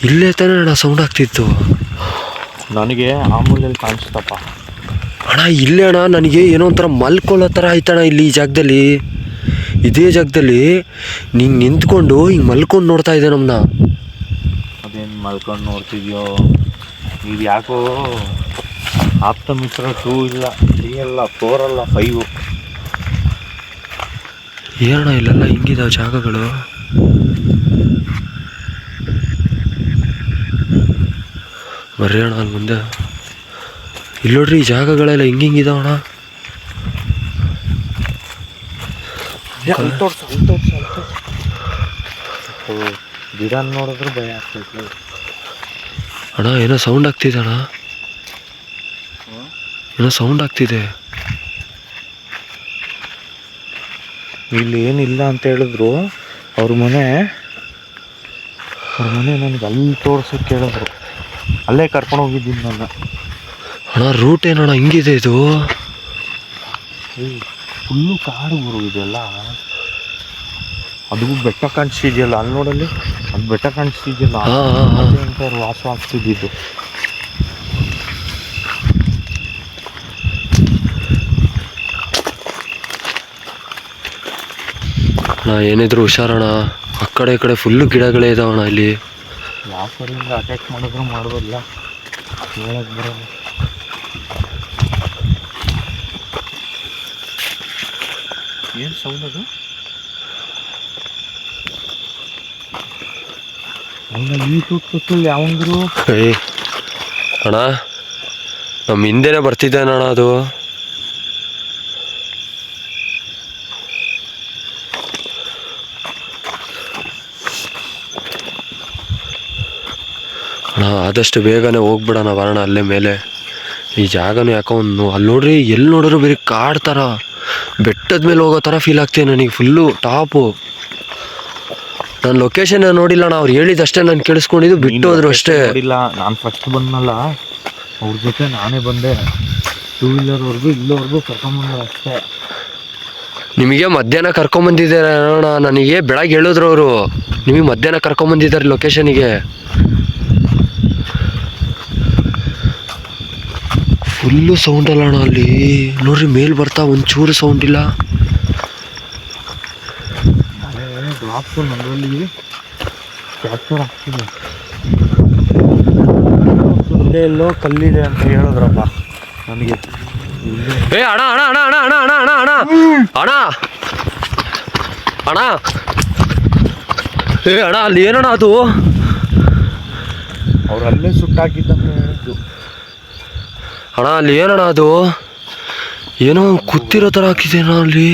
ಇಲ್ಲೇ ತಾನೇ ಅಣ್ಣ ಸೌಂಡ್ ಆಗ್ತಿತ್ತು. ನನಗೆ ಆಮೂಲೆಯಲ್ಲಿ ಕಾಣಿಸ್ತಪ್ಪ ಅಣ್ಣ. ಇಲ್ಲೇ ಅಣ್ಣ, ನನಗೆ ಏನೋ ಒಂಥರ ಮಲ್ಕೊಳ್ಳೋ ಥರ ಆಯ್ತಣ್ಣ ಇಲ್ಲಿ ಈ ಜಾಗದಲ್ಲಿ. ಇದೇ ಜಾಗದಲ್ಲಿ ನಿಂಗೆ ನಿಂತ್ಕೊಂಡು ಹಿಂಗೆ ಮಲ್ಕೊಂಡು ನೋಡ್ತಾ ಇದೆ ನಮ್ಮನ್ನ. ಅದೇನು ಮಲ್ಕೊಂಡು ನೋಡ್ತಿದ್ಯೋ? ಇದು ಯಾಕೋ ಆಪ್ತ ಮಿತ್ರ 2 ಇಲ್ಲ, 3 ಅಲ್ಲ, 4 ಅಲ್ಲ, 5. ಏನಣ್ಣ ಇಲ್ಲೆಲ್ಲ ಹಿಂಗಿದಾವೆ ಜಾಗಗಳು? ಬರ್ರಿ ಅಣ್ಣ ಅಲ್ಲಿ ಮುಂದೆ. ಇಲ್ಲಿ ನೋಡ್ರಿ, ಈ ಜಾಗಗಳೆಲ್ಲ ಹಿಂಗಿದಾವಣ್ಣ. ಗಿಡ ನೋಡಿದ್ರೆ ಭಯ ಆಗ್ತೈತೆ ಅಣ್ಣ. ಏನೋ ಸೌಂಡ್ ಆಗ್ತಿದೆ ಅಣ್ಣ, ಏನೋ ಸೌಂಡ್ ಆಗ್ತಿದೆ. ಇಲ್ಲಿ ಏನಿಲ್ಲ ಅಂತ ಹೇಳಿದ್ರು ಅವ್ರ ಮನೆ ನನಗೆ ಅಲ್ಲಿ ತೋರ್ಸಕ್ಕೆ ಹೇಳಿದ್ರು, ಅಲ್ಲೇ ಕರ್ಕೊಂಡು ಹೋಗಿದ್ದೀನಿ ನನ್ನ. ಅಣ್ಣ ರೂಟ್ ಏನಣ್ಣ ಹಿಂಗಿದೆ ಇದು? ಫುಲ್ಲು ಕಾಡು ಗುರು ಇದೆಲ್ಲ. ಅದು ಬೆಟ್ಟ ಕಾಣಿಸ್ತಿದೆಯಲ್ಲ ಅಲ್ಲಿ ನೋಡಲ್ಲಿ, ಅದು ಬೆಟ್ಟ ಕಾಣಿಸ್ತಿದೆಯಲ್ಲ, ಅವ್ರು ವಾಸ ಆಗ್ತಿದ್ದಿದ್ದು. ಅಣ್ಣ ಏನಿದ್ರು ಹುಷಾರಣ್ಣ, ಆ ಕಡೆ ಈ ಕಡೆ ಫುಲ್ಲು ಗಿಡಗಳೇ ಇದಾವಣ್ಣ ಇಲ್ಲಿ. ಯಾವ ಕಡೆಯಿಂದ ಅಟ್ಯಾಕ್ ಮಾಡಿದ್ರು ಮಾಡ್ಬೋದಲ್ಲ, ಹೇಳಕ್ ಬರೋಲ್ಲ. ಏನು ಸೌಂಡ್ ಅದು? ಅಲ್ಲ ಈ ತುಟ್ಟು ಯಾವಂದ್ರು ಅಣ್ಣ, ನಮ್ಮ ಹಿಂದೆನೇ ಬರ್ತಿದ್ದೇನೆ ಅಣ್ಣ ಅದು. ಅಣ್ಣ ಆದಷ್ಟು ಬೇಗನೆ ಹೋಗ್ಬಿಡೋಣ, ಬರೋಣ ಅಲ್ಲೇ ಮೇಲೆ. ಈ ಜಾಗನೂ ಯಾಕೋ ಒಂದು ಅಲ್ಲಿ ನೋಡ್ರಿ, ಎಲ್ಲಿ ನೋಡಿದ್ರು ಬೇರೆ ಕಾಡು ಥರ, ಬೆಟ್ಟದ ಮೇಲೆ ಹೋಗೋ ಥರ ಫೀಲ್ ಆಗ್ತಿದೆ ನನಗೆ. Full top. ನಾನು ಲೊಕೇಶನ್ ನೋಡಿಲ್ಲ ಅಣ್ಣ, ಅವ್ರು ಹೇಳಿದಷ್ಟೇ ನಾನು ಕೇಳಿಸ್ಕೊಂಡಿದ್ದು, ಬಿಟ್ಟು ಹೋದ್ರು ಅಷ್ಟೇ. ನೋಡಿಲ್ಲ, ನಾನು ಫಸ್ಟ್ ಬಂದನಲ್ಲ ಅವ್ರ ಜೊತೆ ನಾನೇ ಬಂದೆ, 2 ವೀಲರ್ವರೆಗೂ ಇಲ್ಲವರೆಗೂ ಕರ್ಕೊಂಬಂದ ಅಷ್ಟೇ. ನಿಮಗೆ ಮಧ್ಯಾಹ್ನ ಕರ್ಕೊಂಬಂದಿದ್ದಾರೆ ಅಣ್ಣ, ನನಗೆ ಬೆಳಗ್ಗೆ ಹೇಳಿದ್ರು ಅವರು, ನಿಮಗೆ ಮಧ್ಯಾಹ್ನ ಕರ್ಕೊಂಬಂದಿದ್ದಾರೆ ಲೊಕೇಶನಿಗೆ. ಫುಲ್ಲು ಸೌಂಡ್ ಅಲ್ಲ ಅಣ್ಣ ಅಲ್ಲಿ ನೋಡ್ರಿ, ಮೇಲ್ ಬರ್ತಾ ಒಂಚೂರು ಸೌಂಡ್ ಇಲ್ಲ. ಡ್ರಾಪ್ಸು ನಮ್ಮಲ್ಲಿ ಕ್ಯಾಪ್ಚರ್ ಆಗ್ತಿದೆ. ಇಲ್ಲೇ ಎಲ್ಲೋ ಕಲ್ಲಿದೆ ಅಂತ ಹೇಳಿದ್ರಪ್ಪ ನನಗೆ. ಏ ಅಣ್ಣ ಅಣ್ಣ ಅಣ್ಣ ಅಣ್ಣ ಅಣ್ಣ ಅಣ್ಣ ಅಣ್ಣ ಅಣ್ಣ ಅಣ್ಣ ಅಣ್ಣ ಏ ಅಣ್ಣ, ಅಲ್ಲಿ ಏನಣ್ಣ ಅದು? ಅವ್ರು ಅಲ್ಲೇ ಸುಟ್ಟಾಕಿದ್ದಂತ ಹೇಳಿದ್ದು ಅಣ್ಣ. ಅಲ್ಲಿ ಏನಣ್ಣ ಅದು? ಏನೋ ಕುತ್ತಿರೋ ಥರ ಹಾಕಿದೇನೋ ಅಲ್ಲಿ.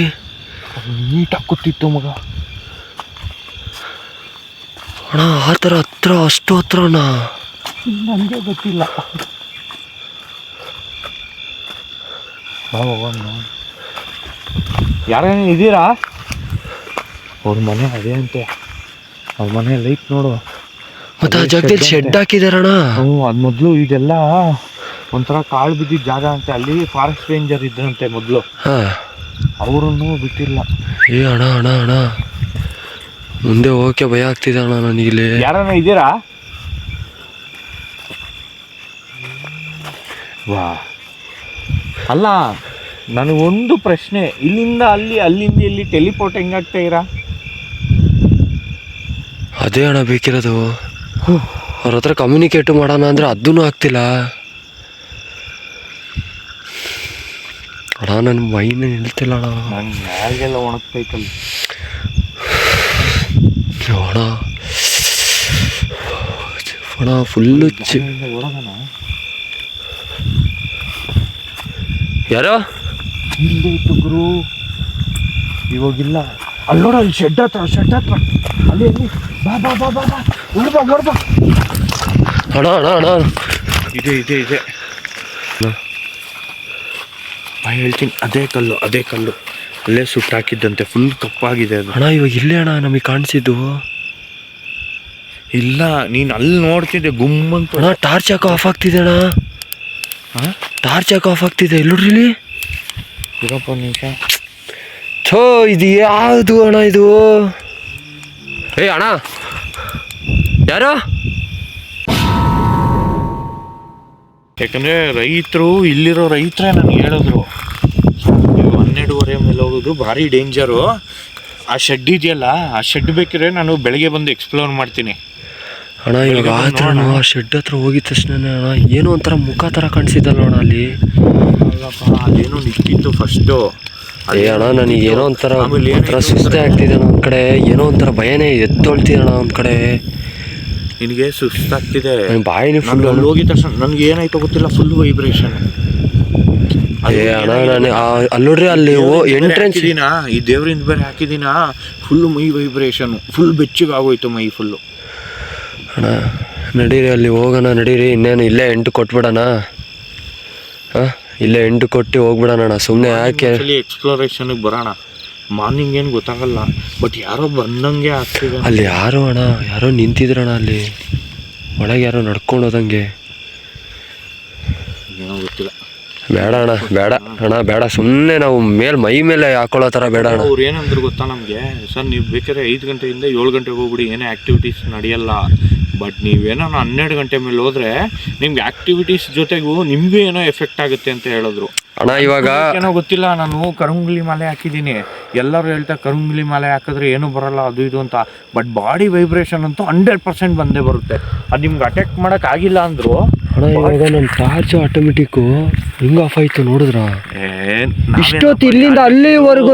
ನೀಟಾಗಿ ಕೂತಿತ್ತು ಮಗ. ಅಣ್ಣ ಆ ಥರ ಹತ್ರ, ಅಷ್ಟು ಹತ್ರಣ್ಣ? ನನಗೆ ಗೊತ್ತಿಲ್ಲ. ಯಾರೇನು ಇದ್ದೀರಾ? ಅವ್ರ ಮನೆ ಅದೇ ಅಂತೆ, ಅವ್ರ ಮನೆ ಲೈಟ್ ನೋಡು. ಮತ್ತೆ ಆ ಜಾಗದಲ್ಲಿ ಶೆಡ್ ಹಾಕಿದಾರಣ್ಣ. ಅದು ಮೊದಲು ಇದೆಲ್ಲ ಒಂಥರ ಕಾಳು ಬಿದ್ದಿದ್ದ ಜಾಗ ಅಂತೆ, ಅಲ್ಲಿ ಫಾರೆಸ್ಟ್ ರೇಂಜರ್ ಇದ್ರಂತೆ ಮೊದಲು. ಅವರನ್ನು ಬಿಟ್ಟಿಲ್ಲ. ಏ ಅಣ್ಣ ಅಣ್ಣ ಅಣ್ಣ, ಮುಂದೆ ಹೋಗಕ್ಕೆ ಭಯ ಆಗ್ತಿದೆ ಅಣ್ಣ ನನಗಿಲ್ಲಿ. ಯಾರನ್ನ ಇದ್ದೀರಾ? ವಾ, ಅಲ್ಲ ನನಗೊಂದು ಪ್ರಶ್ನೆ, ಇಲ್ಲಿಂದ ಅಲ್ಲಿ, ಅಲ್ಲಿಂದ ಇಲ್ಲಿ ಟೆಲಿಪೋರ್ಟ್ ಹೆಂಗಾಗ್ತಾ ಇರಾ? ಅದೇ ಅಣ್ಣ ಬೇಕಿರೋದು. ಅವ್ರ ಹತ್ರ ಕಮ್ಯುನಿಕೇಟ್ ಮಾಡೋಣ ಅಂದರೆ ಅದೂ ಆಗ್ತಿಲ್ಲ ಅಣ್ಣ. ನನ್ನ ಮೈನ ನಿಲ್ತಿಲ್ಲ ಅಣ್ಣ. ನನ್ನ ಮ್ಯಾಗೆಲ್ಲ ಒಣಗ್ತೈತಲ್ಲ ಅಣ್ಣ. ಅಣ್ಣ ಫುಲ್ಲು ಹೊರಗಣ. ಯಾರೋ ಇಲ್ಲೇ ಇತ್ತು ಗುರು, ಇವಾಗಿಲ್ಲ. ಅಲ್ಲಿ ನೋಡ, ಅಲ್ಲಿ ಶೆಡ್ ಹತ್ರ ಅಲ್ಲಿ ಬಾ ಬಾ ಬಾ ಬಾ ಬಾ, ಹೊರಬಾ. ಅಣ್ಣ ಅಣ್ಣ ಅಣ್ಣ, ಇದೆ ಬಾ, ಹೇಳ್ತೀನಿ. ಅದೇ ಕಲ್ಲು ಅಲ್ಲೇ ಸುಟ್ಟಾಕಿದ್ದಂತೆ, ಫುಲ್ ಕಪ್ಪಾಗಿದೆ ಅದು. ಅಣ್ಣ ಇವಾಗ ಇಲ್ಲೇ ಅಣ್ಣ ನಮಗೆ ಕಾಣಿಸಿದ್ದು. ಇಲ್ಲ, ನೀನು ಅಲ್ಲಿ ನೋಡ್ತಿದ್ದೆ ಗುಮ್ಮಂತ. ಅಣ್ಣ ಟಾರ್ಚ್ ಯಾಕೆ ಆಫ್ ಆಗ್ತಿದೆ ಅಣ್ಣ? ಟಾರ್ಚ್ ಯಾಕೆ ಆಫ್ ಆಗ್ತಿದೆ? ಇಲ್ಲೋಡ್ರಿ ಇಲ್ಲಿ. ಇರಪ್ಪ ನಿಮಿಷ. ಥೋ, ಇದು ಯಾವುದು ಅಣ್ಣ ಇದು? ಏ ಅಣ್ಣ, ಯಾರು? ಯಾಕಂದರೆ ರೈತರು, ಇಲ್ಲಿರೋ ರೈತರೇ ನನಗೆ ಹೇಳಿದ್ರು, ನೀವು 12:30 ಮೇಲೆ ಹೋಗೋದು ಭಾರಿ ಡೇಂಜರು. ಆ ಶೆಡ್ ಇದೆಯಲ್ಲ, ಆ ಶೆಡ್ ಬೇಕಿದ್ರೆ ನಾನು ಬೆಳಗ್ಗೆ ಬಂದು ಎಕ್ಸ್ಪ್ಲೋರ್ ಮಾಡ್ತೀನಿ ಅಣ್ಣ. ಇವಾಗ ಆ ಥರ ಆ ಶೆಡ್ ಹತ್ರ ಹೋಗಿದ ತಕ್ಷಣ ಅಣ್ಣ ಏನೋ ಒಂಥರ ಮುಖ ಥರ ಕಾಣಿಸಿದ್ದಲ್ಲ ಅಣ್ಣ ಅಲ್ಲಿ. ಅಲ್ಲಪ್ಪ, ಅದೇನೋ ನಿಂತಿತ್ತು ಫಸ್ಟು. ಅದೇ ಅಣ್ಣ, ನನಗೆ ಏನೋ ಒಂಥರ ಸುಸ್ತೇ ಆಗ್ತಿದೆ ಅಣ್ಣ. ಒಂದು ಕಡೆ ಏನೋ ಒಂಥರ ಭಯನೇ ಎದ್ದೊಳ್ತಿದೆ ಅಣ್ಣ. ಒಂದು ಕಡೆ ನಿನಗೆ ಸುಸ್ತಾಗ್ತಿದೆ. ಬಾಯಿನ ಫುಲ್ ಅಲ್ಲಿ ಹೋಗಿದ ತಕ್ಷಣ ನನಗೆ ಏನಾಯ್ತೋ ಗೊತ್ತಿಲ್ಲ, ಫುಲ್ ವೈಬ್ರೇಷನ್. ಏ ಅಣ್ಣ, ನಾನು ಅಲ್ಲಿ ನೋಡ್ರಿ, ಅಲ್ಲಿ ಎಂಟ್ರೆನ್ಸ್ ಈ ದೇವರಿಂದ ಬೇರೆ ಹಾಕಿದ್ದೀನ, ಫುಲ್ ಮೈ ವೈಬ್ರೇಷನ್, ಫುಲ್ ಬೆಚ್ಚಗೆ ಆಗೋಯ್ತು ಮೈ ಫುಲ್ಲು. ಅಣ್ಣ ನಡೀರಿ, ಅಲ್ಲಿ ಹೋಗೋಣ ನಡೀರಿ. ಇನ್ನೇನು ಇಲ್ಲೇ ಎಂಟು ಕೊಟ್ಬಿಡೋಣ. ಹಾಂ, ಇಲ್ಲೇ ಎಂಟು ಕೊಟ್ಟು ಹೋಗ್ಬಿಡೋಣ ಅಣ್ಣ. ಸುಮ್ಮನೆ ಯಾಕೆ ಎಕ್ಸ್ಪ್ಲೋರೇಷನ್ಗೆ ಬರೋಣ. ಮಾರ್ನಿಂಗ್ ಏನು ಗೊತ್ತಾಗಲ್ಲ, ಬಟ್ ಯಾರೋ ಬಂದಂಗೆ ಆಗ್ತಿದೆ. ಅಲ್ಲಿ ಯಾರೋ ನಿಂತಿದ್ರಣ್ಣ ಅಲ್ಲಿ ಒಳಗೆ, ಯಾರೋ ನಡ್ಕೊಂಡು ಹೋದಂಗೆ. ಏನೋ ಗೊತ್ತಿಲ್ಲ. ಬೇಡ ಅಣ್ಣ, ಬೇಡ. ಸುಮ್ಮನೆ ನಾವು ಮೈ ಮೇಲೆ ಹಾಕೊಳ್ಳೋ ಥರ ಬೇಡ ಅಣ್ಣ. ಅವ್ರು ಏನಂದ್ರು ಗೊತ್ತಾ ನಮಗೆ, ಸರ್ ನೀವು ಬೇಕಾದ್ರೆ 5 ಗಂಟೆಯಿಂದ 7 ಗಂಟೆಗೆ ಹೋಗ್ಬಿಡಿ, ಏನೇ ಆ್ಯಕ್ಟಿವಿಟೀಸ್ ನಡೆಯಲ್ಲ. ಬಟ್ ನೀವೇನೋ 12 ಗಂಟೆ ಮೇಲೆ ಹೋದ್ರೆ ನಿಮ್ಗೆ ಆ್ಯಕ್ಟಿವಿಟೀಸ್ ಜೊತೆಗೂ ನಿಮಗೂ ಏನೋ ಎಫೆಕ್ಟ್ ಆಗುತ್ತೆ ಅಂತ ಹೇಳಿದ್ರು ಅಣ್ಣ. ಇವಾಗ ಏನೋ ಗೊತ್ತಿಲ್ಲ, ನಾನು ಕರುಂಗುಲಿ ಮಾಲೆ ಹಾಕಿದ್ದೀನಿ. ಎಲ್ಲರೂ ಹೇಳ್ತಾ ಕರುಂಗುಲಿ ಮಾಲೆ ಹಾಕಿದ್ರೆ ಏನೂ ಬರಲ್ಲ ಅದು ಇದು ಅಂತ. ಬಟ್ ಬಾಡಿ ವೈಬ್ರೇಷನ್ ಅಂತೂ 100% ಬಂದೇ ಬರುತ್ತೆ. ಅದು ನಿಮ್ಗೆ ಅಟ್ಯಾಕ್ ಮಾಡೋಕ್ಕಾಗಿಲ್ಲ ಅಂದರು ಅಣ್ಣ. ಇವಾಗ ನನ್ನ ಟಾರ್ಚ್ ಆಟೋಮೆಟಿಕ್ಕು ಹಿಂಗೆ ಆಫ್ ಆಯಿತು ನೋಡಿದ್ರ? ಇಷ್ಟೊತ್ತು ಇಲ್ಲಿಂದ ಅಲ್ಲಿವರೆಗೂ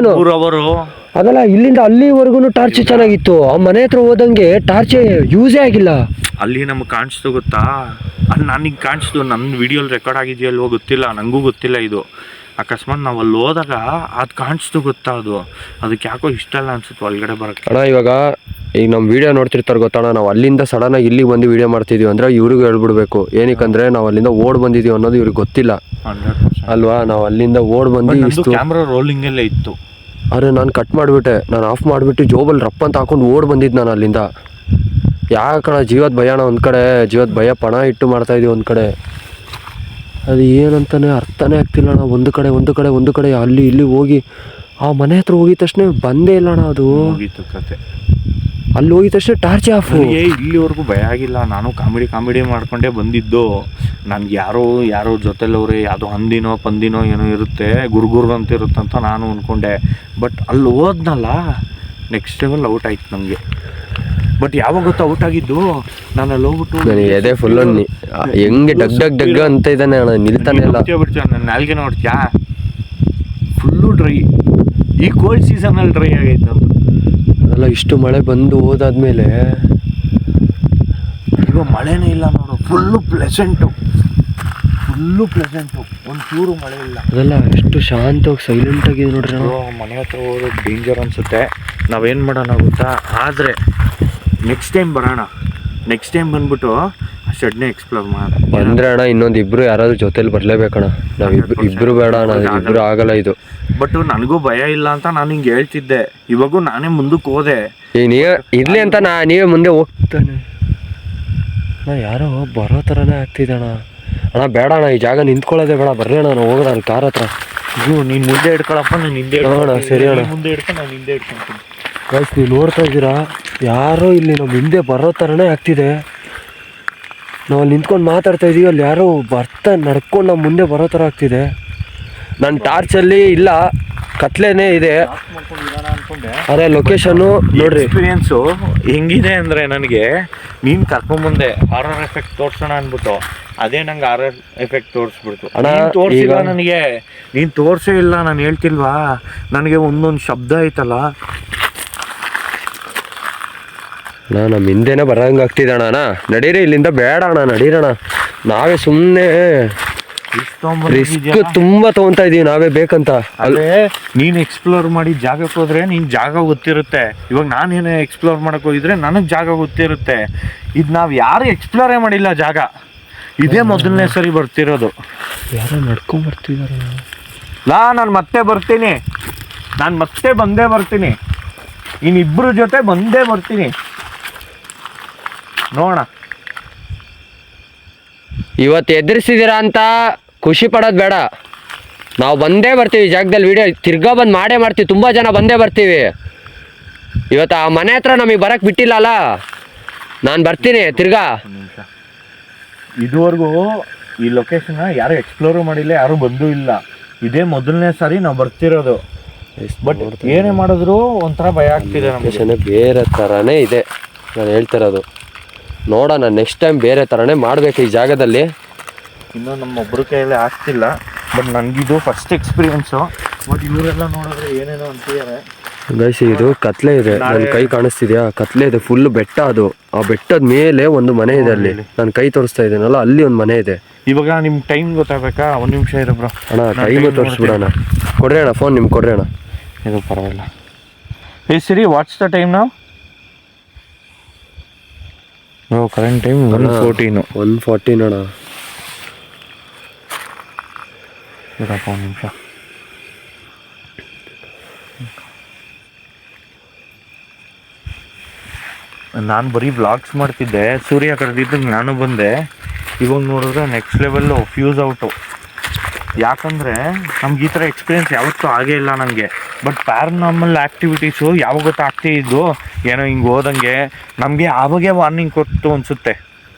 ಅದಲ್ಲ, ಇಲ್ಲಿಂದ ಅಲ್ಲಿವರೆಗೂ ಟಾರ್ಚ್ ಚೆನ್ನಾಗಿತ್ತು. ಆ ಮನೆ ಹತ್ರ ಹೋದಂಗೆ ಟಾರ್ಚ್ ಯೂಸೇ ಆಗಿಲ್ಲ. ಅಲ್ಲಿ ನಮಗೆ ಕಾಣಿಸ್ತು ಗೊತ್ತಾ, ಅಲ್ಲಿ ನನಗೆ ಕಾಣಿಸ್ತು. ನನ್ನ ವಿಡಿಯೋಲಿ ರೆಕಾರ್ಡ್ ಆಗಿದೆಯಲ್ವೋ ಗೊತ್ತಿಲ್ಲ, ನನಗೂ ಗೊತ್ತಿಲ್ಲ. ಇದು ಅಕಸ್ಮಾತ್ ನಾವು ಅಲ್ಲಿ ಹೋದಾಗ ಅದು ಕಾಣಿಸ್ತು ಗೊತ್ತಾ, ಅದಕ್ಕೆ ಯಾಕೋ ಇಷ್ಟ ಇಲ್ಲ ಅನ್ಸುತ್ತೆ ಒಳಗಡೆ ಬರೋಕ್ಕೆ. ಅಣ್ಣ ಇವಾಗ ಈಗ ನಮ್ಮ ವೀಡಿಯೋ ನೋಡ್ತಿರ್ತಾರೆ ಗೊತ್ತಣ್ಣ, ನಾವು ಅಲ್ಲಿಂದ ಸಡನ್ನಾಗಿ ಇಲ್ಲಿಗೆ ಬಂದು ವೀಡಿಯೋ ಮಾಡ್ತಿದ್ದೀವಿ ಅಂದರೆ ಇವ್ರಿಗೂ ಹೇಳ್ಬಿಡ್ಬೇಕು. ಏನಕ್ಕಂದರೆ ನಾವು ಅಲ್ಲಿಂದ ಓಡ್ ಬಂದಿದ್ದೀವಿ ಅನ್ನೋದು ಇವ್ರಿಗೆ ಗೊತ್ತಿಲ್ಲ 100% ಅಲ್ವಾ. ನಾವು ಅಲ್ಲಿಂದ ಓಡ್ ಬಂದು ಕ್ಯಾಮ್ರಾ ರೋಲಿಂಗಲ್ಲೇ ಇತ್ತು. ಅರೆ ನಾನು ಕಟ್ ಮಾಡಿಬಿಟ್ಟೆ, ನಾನು ಆಫ್ ಮಾಡಿಬಿಟ್ಟು ಜೋಬಲ್ಲಿ ರಪ್ಪ ಅಂತ ಹಾಕೊಂಡು ಓಡ್ ಬಂದಿದ್ದು ನಾನು ಅಲ್ಲಿಂದ. ಯಾಕಣ ಜೀವದ ಭಯಣ ಒಂದು ಕಡೆ, ಜೀವದ ಭಯ ಪಣ ಇಟ್ಟು ಮಾಡ್ತಾಯಿದ್ದೀವಿ ಒಂದು ಕಡೆ. ಅದು ಏನಂತಾನೆ ಅರ್ಥನೇ ಆಗ್ತಿಲ್ಲ ಅಣ್ಣ. ಒಂದು ಕಡೆ ಅಲ್ಲಿ ಇಲ್ಲಿ ಹೋಗಿ ಆ ಮನೆ ಹತ್ರ ಹೋಗಿದ ತಕ್ಷಣ ಬಂದೇ ಇಲ್ಲ ಅಣ್ಣ. ಅದು ಹೋಗಿತ್ತು ಕತೆ. ಅಲ್ಲಿ ಹೋಗಿದ ತಕ್ಷಣ ಟಾರ್ಚ್ ಆಫ್. ಇಲ್ಲಿವರೆಗೂ ಭಯ ಆಗಿಲ್ಲ. ನಾನು ಕಾಮಿಡಿ ಮಾಡ್ಕೊಂಡೇ ಬಂದಿದ್ದು. ನನ್ಗೆ ಯಾರೋ ಜೊತೆಲವ್ರೆ, ಯಾವುದೋ ಹಂದಿನೋ ಪಂದಿನೋ ಏನೋ ಇರುತ್ತೆ, ಗುರುಗುರು ಅಂತ ಇರುತ್ತಂತ ನಾನು ಅಂದ್ಕೊಂಡೆ. ಬಟ್ ಅಲ್ಲಿ ಹೋದ್ನಲ್ಲ, ನೆಕ್ಸ್ಟ್ ಲೆವೆಲ್ ಔಟ್ ಆಯ್ತು ನಮಗೆ. ಬಟ್ ಯಾವಾಗ ಗೊತ್ತಾ ಔಟ್ ಆಗಿದ್ದು, ನಾನು ಅಲ್ಲಿ ಹೋಗ್ಬಿಟ್ಟು ನನಗೆ ಎದೆ ಫುಲ್ ಹೆಂಗೆ ಡಗ್ ಅಂತ ಇದ್ದಾನೆ ಅಣ್ಣ, ನಿಲ್ತಾನೆ ಇಲ್ಲ. ನನ್ನ ನಾಲ್ಗೆ ನೋಡ್ತೀಯಾ, ಫುಲ್ಲು ಡ್ರೈ. ಈ ಕೋಲ್ಡ್ ಸೀಸನಲ್ಲಿ ಡ್ರೈ ಆಗೈತೆ ಅಂತ. ಅದೆಲ್ಲ ಇಷ್ಟು ಮಳೆ ಬಂದು ಹೋದಾದ್ಮೇಲೆ ಈಗ ಮಳೆನೇ ಇಲ್ಲ ನೋಡು. ಫುಲ್ಲು ಪ್ಲೆಸೆಂಟು, ಒಂಚೂರು ಮಳೆ ಇಲ್ಲ. ಅದೆಲ್ಲ ಎಷ್ಟು ಶಾಂತವಾಗಿ ಸೈಲೆಂಟ್ ಆಗಿದೆ ನೋಡ್ರಿ. ಮನೆ ಹತ್ರ ಹೋಗೋದು ಡೇಂಜರ್ ಅನ್ಸುತ್ತೆ. ನಾವೇನು ಮಾಡೋಣ ಗೊತ್ತಾ, ಆದರೆ ನೆಕ್ಸ್ಟ್ ಟೈಮ್ ಬರೋಣ. ನೆಕ್ಸ್ಟ್ ಟೈಮ್ ಬಂದ್ಬಿಟ್ಟು ಆ ಶೆಡ್ನೇ ಎಕ್ಸ್ಪ್ಲೋರ್ ಮಾಡೋಣ. ಬಂದ್ರೆ ಅಣ್ಣ ಇನ್ನೊಂದು ಇಬ್ರು ಯಾರಾದ್ರೂ ಜೊತೆಲಿ ಬರ್ಲೇಬೇಕಣ್ಣ. ನಾವು ಇಬ್ರು ಬೇಡ ಅಣ್ಣ, ಇಬ್ರು ಆಗಲ್ಲ ಇದು. ಬಟ್ ನನಗೂ ಭಯ ಇಲ್ಲ ಅಂತ ನಾನು ಹಿಂಗೆ ಹೇಳ್ತಿದ್ದೆ. ಇವಾಗೂ ನಾನೇ ಮುಂದಕ್ಕೆ ಹೋದೆ. ನೀವೇ ಇರ್ಲಿ ಅಂತ ನೀವೇ ಮುಂದೆ ಹೋಗ್ತಾನೆ. ಅಣ್ಣ ಯಾರೋ ಬರೋ ಥರನೇ ಆಗ್ತಿದೆ ಅಣ್ಣ. ಬೇಡ ಅಣ್ಣ, ಈ ಜಾಗ ನಿಂತ್ಕೊಳ್ಳೋದೇ ಬೇಡ. ಬರ್ರಿ ಅಣ್ಣ, ನಾವು ಹೋಗೋಣ ಅಲ್ಲಿ ಕಾರ್ ಹತ್ರ. ಇದು ನೀನು ಮುಂದೆ ಹಿಡ್ಕೊಳಪ್ಪ, ನಾನು ಹಿಂದೆ ಅಣ್ಣ, ಸರಿ ಅಣ್ಣ. ಮುಂದೆ ಹಿಡ್ಕೊ, ನಾನು ಹಿಂದೆ ಹಿಡ್ಕೊಂತೀನಿ. ಗೈಸ್ ನೀವು ನೋಡ್ತಾ ಇದ್ದೀರಾ, ಯಾರೋ ಇಲ್ಲಿ ನಮ್ಮ ಹಿಂದೆ ಬರೋ ಥರನೇ ಆಗ್ತಿದೆ. ನಾವು ಅಲ್ಲಿ ನಿಂತ್ಕೊಂಡು ಮಾತಾಡ್ತಾ ಇದ್ದೀವಿ, ಅಲ್ಲಿ ಯಾರೋ ನಡ್ಕೊಂಡು ನಮ್ಮ ಮುಂದೆ ಬರೋ ಥರ ಆಗ್ತಿದೆ. ನನ್ನ ಟಾರ್ಚಲ್ಲಿ ಇಲ್ಲ, ಕತ್ಲೇನೇ ಇದೆ. ಅದೇ ಲೊಕೇಶನ್ನು ನೋಡ್ರಿ. ಎಕ್ಸ್ಪೀರಿಯನ್ಸು ಹೆಂಗಿದೆ ಅಂದರೆ ನನಗೆ ನೀನು ಕರ್ಕೊಂಬಂದೆ ಹಾರರ್ ಎಫೆಕ್ಟ್ ತೋರ್ಸೋಣ ಅಂದ್ಬಿಟ್ಟು, ಅದೇ ನಂಗೆ ಹಾರರ್ ಎಫೆಕ್ಟ್ ತೋರಿಸ್ಬಿಡ್ತು. ತೋರಿಸಿಲ್ಲ ನನಗೆ, ನೀನು ತೋರಿಸೇ ಇಲ್ಲ. ನಾನು ಹೇಳ್ತಿಲ್ವಾ, ನನಗೆ ಒಂದೊಂದು ಶಬ್ದ ಐತಲ್ಲ ನಮ್ಮ ಹಿಂದೆನೇ ಬರೋಂಗೆ ಆಗ್ತಿದೆ ಅಣ್ಣ. ನಡೀರಿ ಇಲ್ಲಿಂದ, ಬೇಡ ಅಣ್ಣ ನಡೀರಣ್ಣ. ನಾವೇ ಸುಮ್ಮನೆ ರಿಸ್ಕ್ ತುಂಬಾ ತಗೊಂತಾ ಇದೀವಿ ನಾವೇ ಬೇಕಂತ. ಅಲ್ಲೇ ನೀನು ಎಕ್ಸ್ಪ್ಲೋರ್ ಮಾಡಿ ಜಾಗಕ್ಕೆ ಹೋದ್ರೆ ನೀನ್ ಜಾಗ ಗೊತ್ತಿರುತ್ತೆ. ಇವಾಗ ನಾನೇನು ಎಕ್ಸ್ಪ್ಲೋರ್ ಮಾಡಕ್ ಹೋಗಿದ್ರೆ ನನಗೆ ಜಾಗ ಗೊತ್ತಿರುತ್ತೆ. ಇದು ನಾವು ಯಾರು ಎಕ್ಸ್ಪ್ಲೋರೇ ಮಾಡಿಲ್ಲ ಜಾಗ, ಇದೇ ಮೊದಲನೇ ಸರಿ ಬರ್ತಿರೋದು. ಯಾರೋ ನಡ್ಕೊಂಡ್ ಬರ್ತಿದಾರೆ. ನಾನು ಮತ್ತೆ ಬರ್ತೀನಿ, ನಾನು ಮತ್ತೆ ಬಂದೇ ಬರ್ತೀನಿ, ಇನ್ನಿಬ್ಬರ ಜೊತೆ ಬಂದೇ ಬರ್ತೀನಿ. ನೋಡೋಣ. ಇವತ್ತು ಎದುರಿಸಿದ್ದೀರಾ ಅಂತ ಖುಷಿ ಪಡೋದು ಬೇಡ, ನಾವು ಬಂದೇ ಬರ್ತೀವಿ ಜಾಗದಲ್ಲಿ. ವಿಡಿಯೋ ತಿರ್ಗಾ ಬಂದು ಮಾಡೇ ಮಾಡ್ತೀವಿ, ತುಂಬ ಜನ ಬಂದೇ ಬರ್ತೀವಿ. ಇವತ್ತು ಆ ಮನೆ ಹತ್ರ ನಮಗೆ ಬರಕ್ಕೆ ಬಿಟ್ಟಿಲ್ಲಲ್ಲ, ನಾನು ಬರ್ತೀನಿ ತಿರ್ಗಾ. ಇದುವರೆಗೂ ಈ ಲೊಕೇಶನ್ ಯಾರು ಎಕ್ಸ್ಪ್ಲೋರು ಮಾಡಿಲ್ಲ, ಯಾರು ಬಂದೂ ಇಲ್ಲ. ಇದೇ ಮೊದಲನೇ ಸಾರಿ ನಾವು ಬರ್ತಿರೋದು. ಬಟ್ ಏನೇ ಮಾಡಿದ್ರು ಒಂಥರ ಭಯ ಆಗ್ತಿದೆ. ಲೊಕೇಶನ್ ಬೇರೆ ಥರನೇ ಇದೆ, ನಾನು ಹೇಳ್ತಿರೋದು. ನೋಡೋಣ, ನೆಕ್ಸ್ಟ್ ಟೈಮ್ ಬೇರೆ ಥರನೇ ಮಾಡಬೇಕು ಈ ಜಾಗದಲ್ಲಿ. ಇನ್ನೂ ನಮ್ಮೊಬ್ಬರ ಕೈಯಲ್ಲಿ ಆಗ್ತಿಲ್ಲ, ಬಟ್ ನನಗಿದು ಫಸ್ಟ್ ಎಕ್ಸ್ಪೀರಿಯೆನ್ಸು. ಬಟ್ ಇವರೆಲ್ಲ ನೋಡಿದ್ರೆ ಏನೇನೋ ಅಂತಿದ್ದಾರೆ. ಗೈಸ್ ಇದು ಕತ್ಲೆ ಇದೆ, ನನ್ನ ಕೈ ಕಾಣಿಸ್ತಿದ್ಯಾ? ಕತ್ಲೆ ಇದೆ, ಫುಲ್ ಬೆಟ್ಟ. ಅದು ಆ ಬೆಟ್ಟದ ಮೇಲೆ ಒಂದು ಮನೆ ಇದೆ, ಅಲ್ಲಿ ನಾನು ಕೈ ತೋರಿಸ್ತಾ ಇದ್ದೀನಲ್ಲ, ಅಲ್ಲಿ ಒಂದು ಮನೆ ಇದೆ. ಇವಾಗ ನಿಮ್ಗೆ ಟೈಮ್ ಗೊತ್ತಾಗಬೇಕಾ? ಒಂದು ನಿಮಿಷ ಇದೆ ಬ್ರೋ. ಅಣ್ಣ ಟೈಮು ತೋರಿಸ್ಬಿಡೋಣ. ಕೊಡ್ರಿ ಅಣ್ಣ ಫೋನ್, ನಿಮ್ಗೆ ಕೊಡ್ರಿ ಅಣ್ಣ. ಇದು ಪರವಾಗಿಲ್ಲ. ಏ ಸಿರಿ, ವಾಟ್ಸ್ ದ ಟೈಮ್ ನಾವು? ಕರೆಂಟ್ ಟೈಮ್ 1:14 ಅಣ್ಣ. ಇರಪ್ಪ ಒಂದು ನಿಮಿಷ. ನಾನು ಬರೀ ವ್ಲಾಗ್ಸ್ ಮಾಡ್ತಿದ್ದೆ, ಸೂರ್ಯ ಕರೆದಿದ್ದಕ್ಕೆ ನಾನು ಬಂದೆ. ಇವಾಗ ನೋಡಿದ್ರೆ ನೆಕ್ಸ್ಟ್ ಲೆವೆಲ್ಲು ಫ್ಯೂಸ್ ಔಟು. ಯಾಕಂದರೆ ನಮ್ಗೆ ಈ ಥರ ಎಕ್ಸ್ಪೀರಿಯೆನ್ಸ್ ಯಾವತ್ತೂ ಆಗೇ ಇಲ್ಲ ನನಗೆ. ಬಟ್ ಪ್ಯಾರನಾರ್ಮಲ್ ಆ್ಯಕ್ಟಿವಿಟೀಸು ಯಾವಾಗ ಗೊತ್ತಾಗ್ತೇ ಇದ್ದು, ಏನೋ ಹಿಂಗೆ ಹೋದಂಗೆ ನಮಗೆ ಆವಾಗೇ ವಾರ್ನಿಂಗ್ ಕೊಟ್ಟು ಅನಿಸುತ್ತೆ.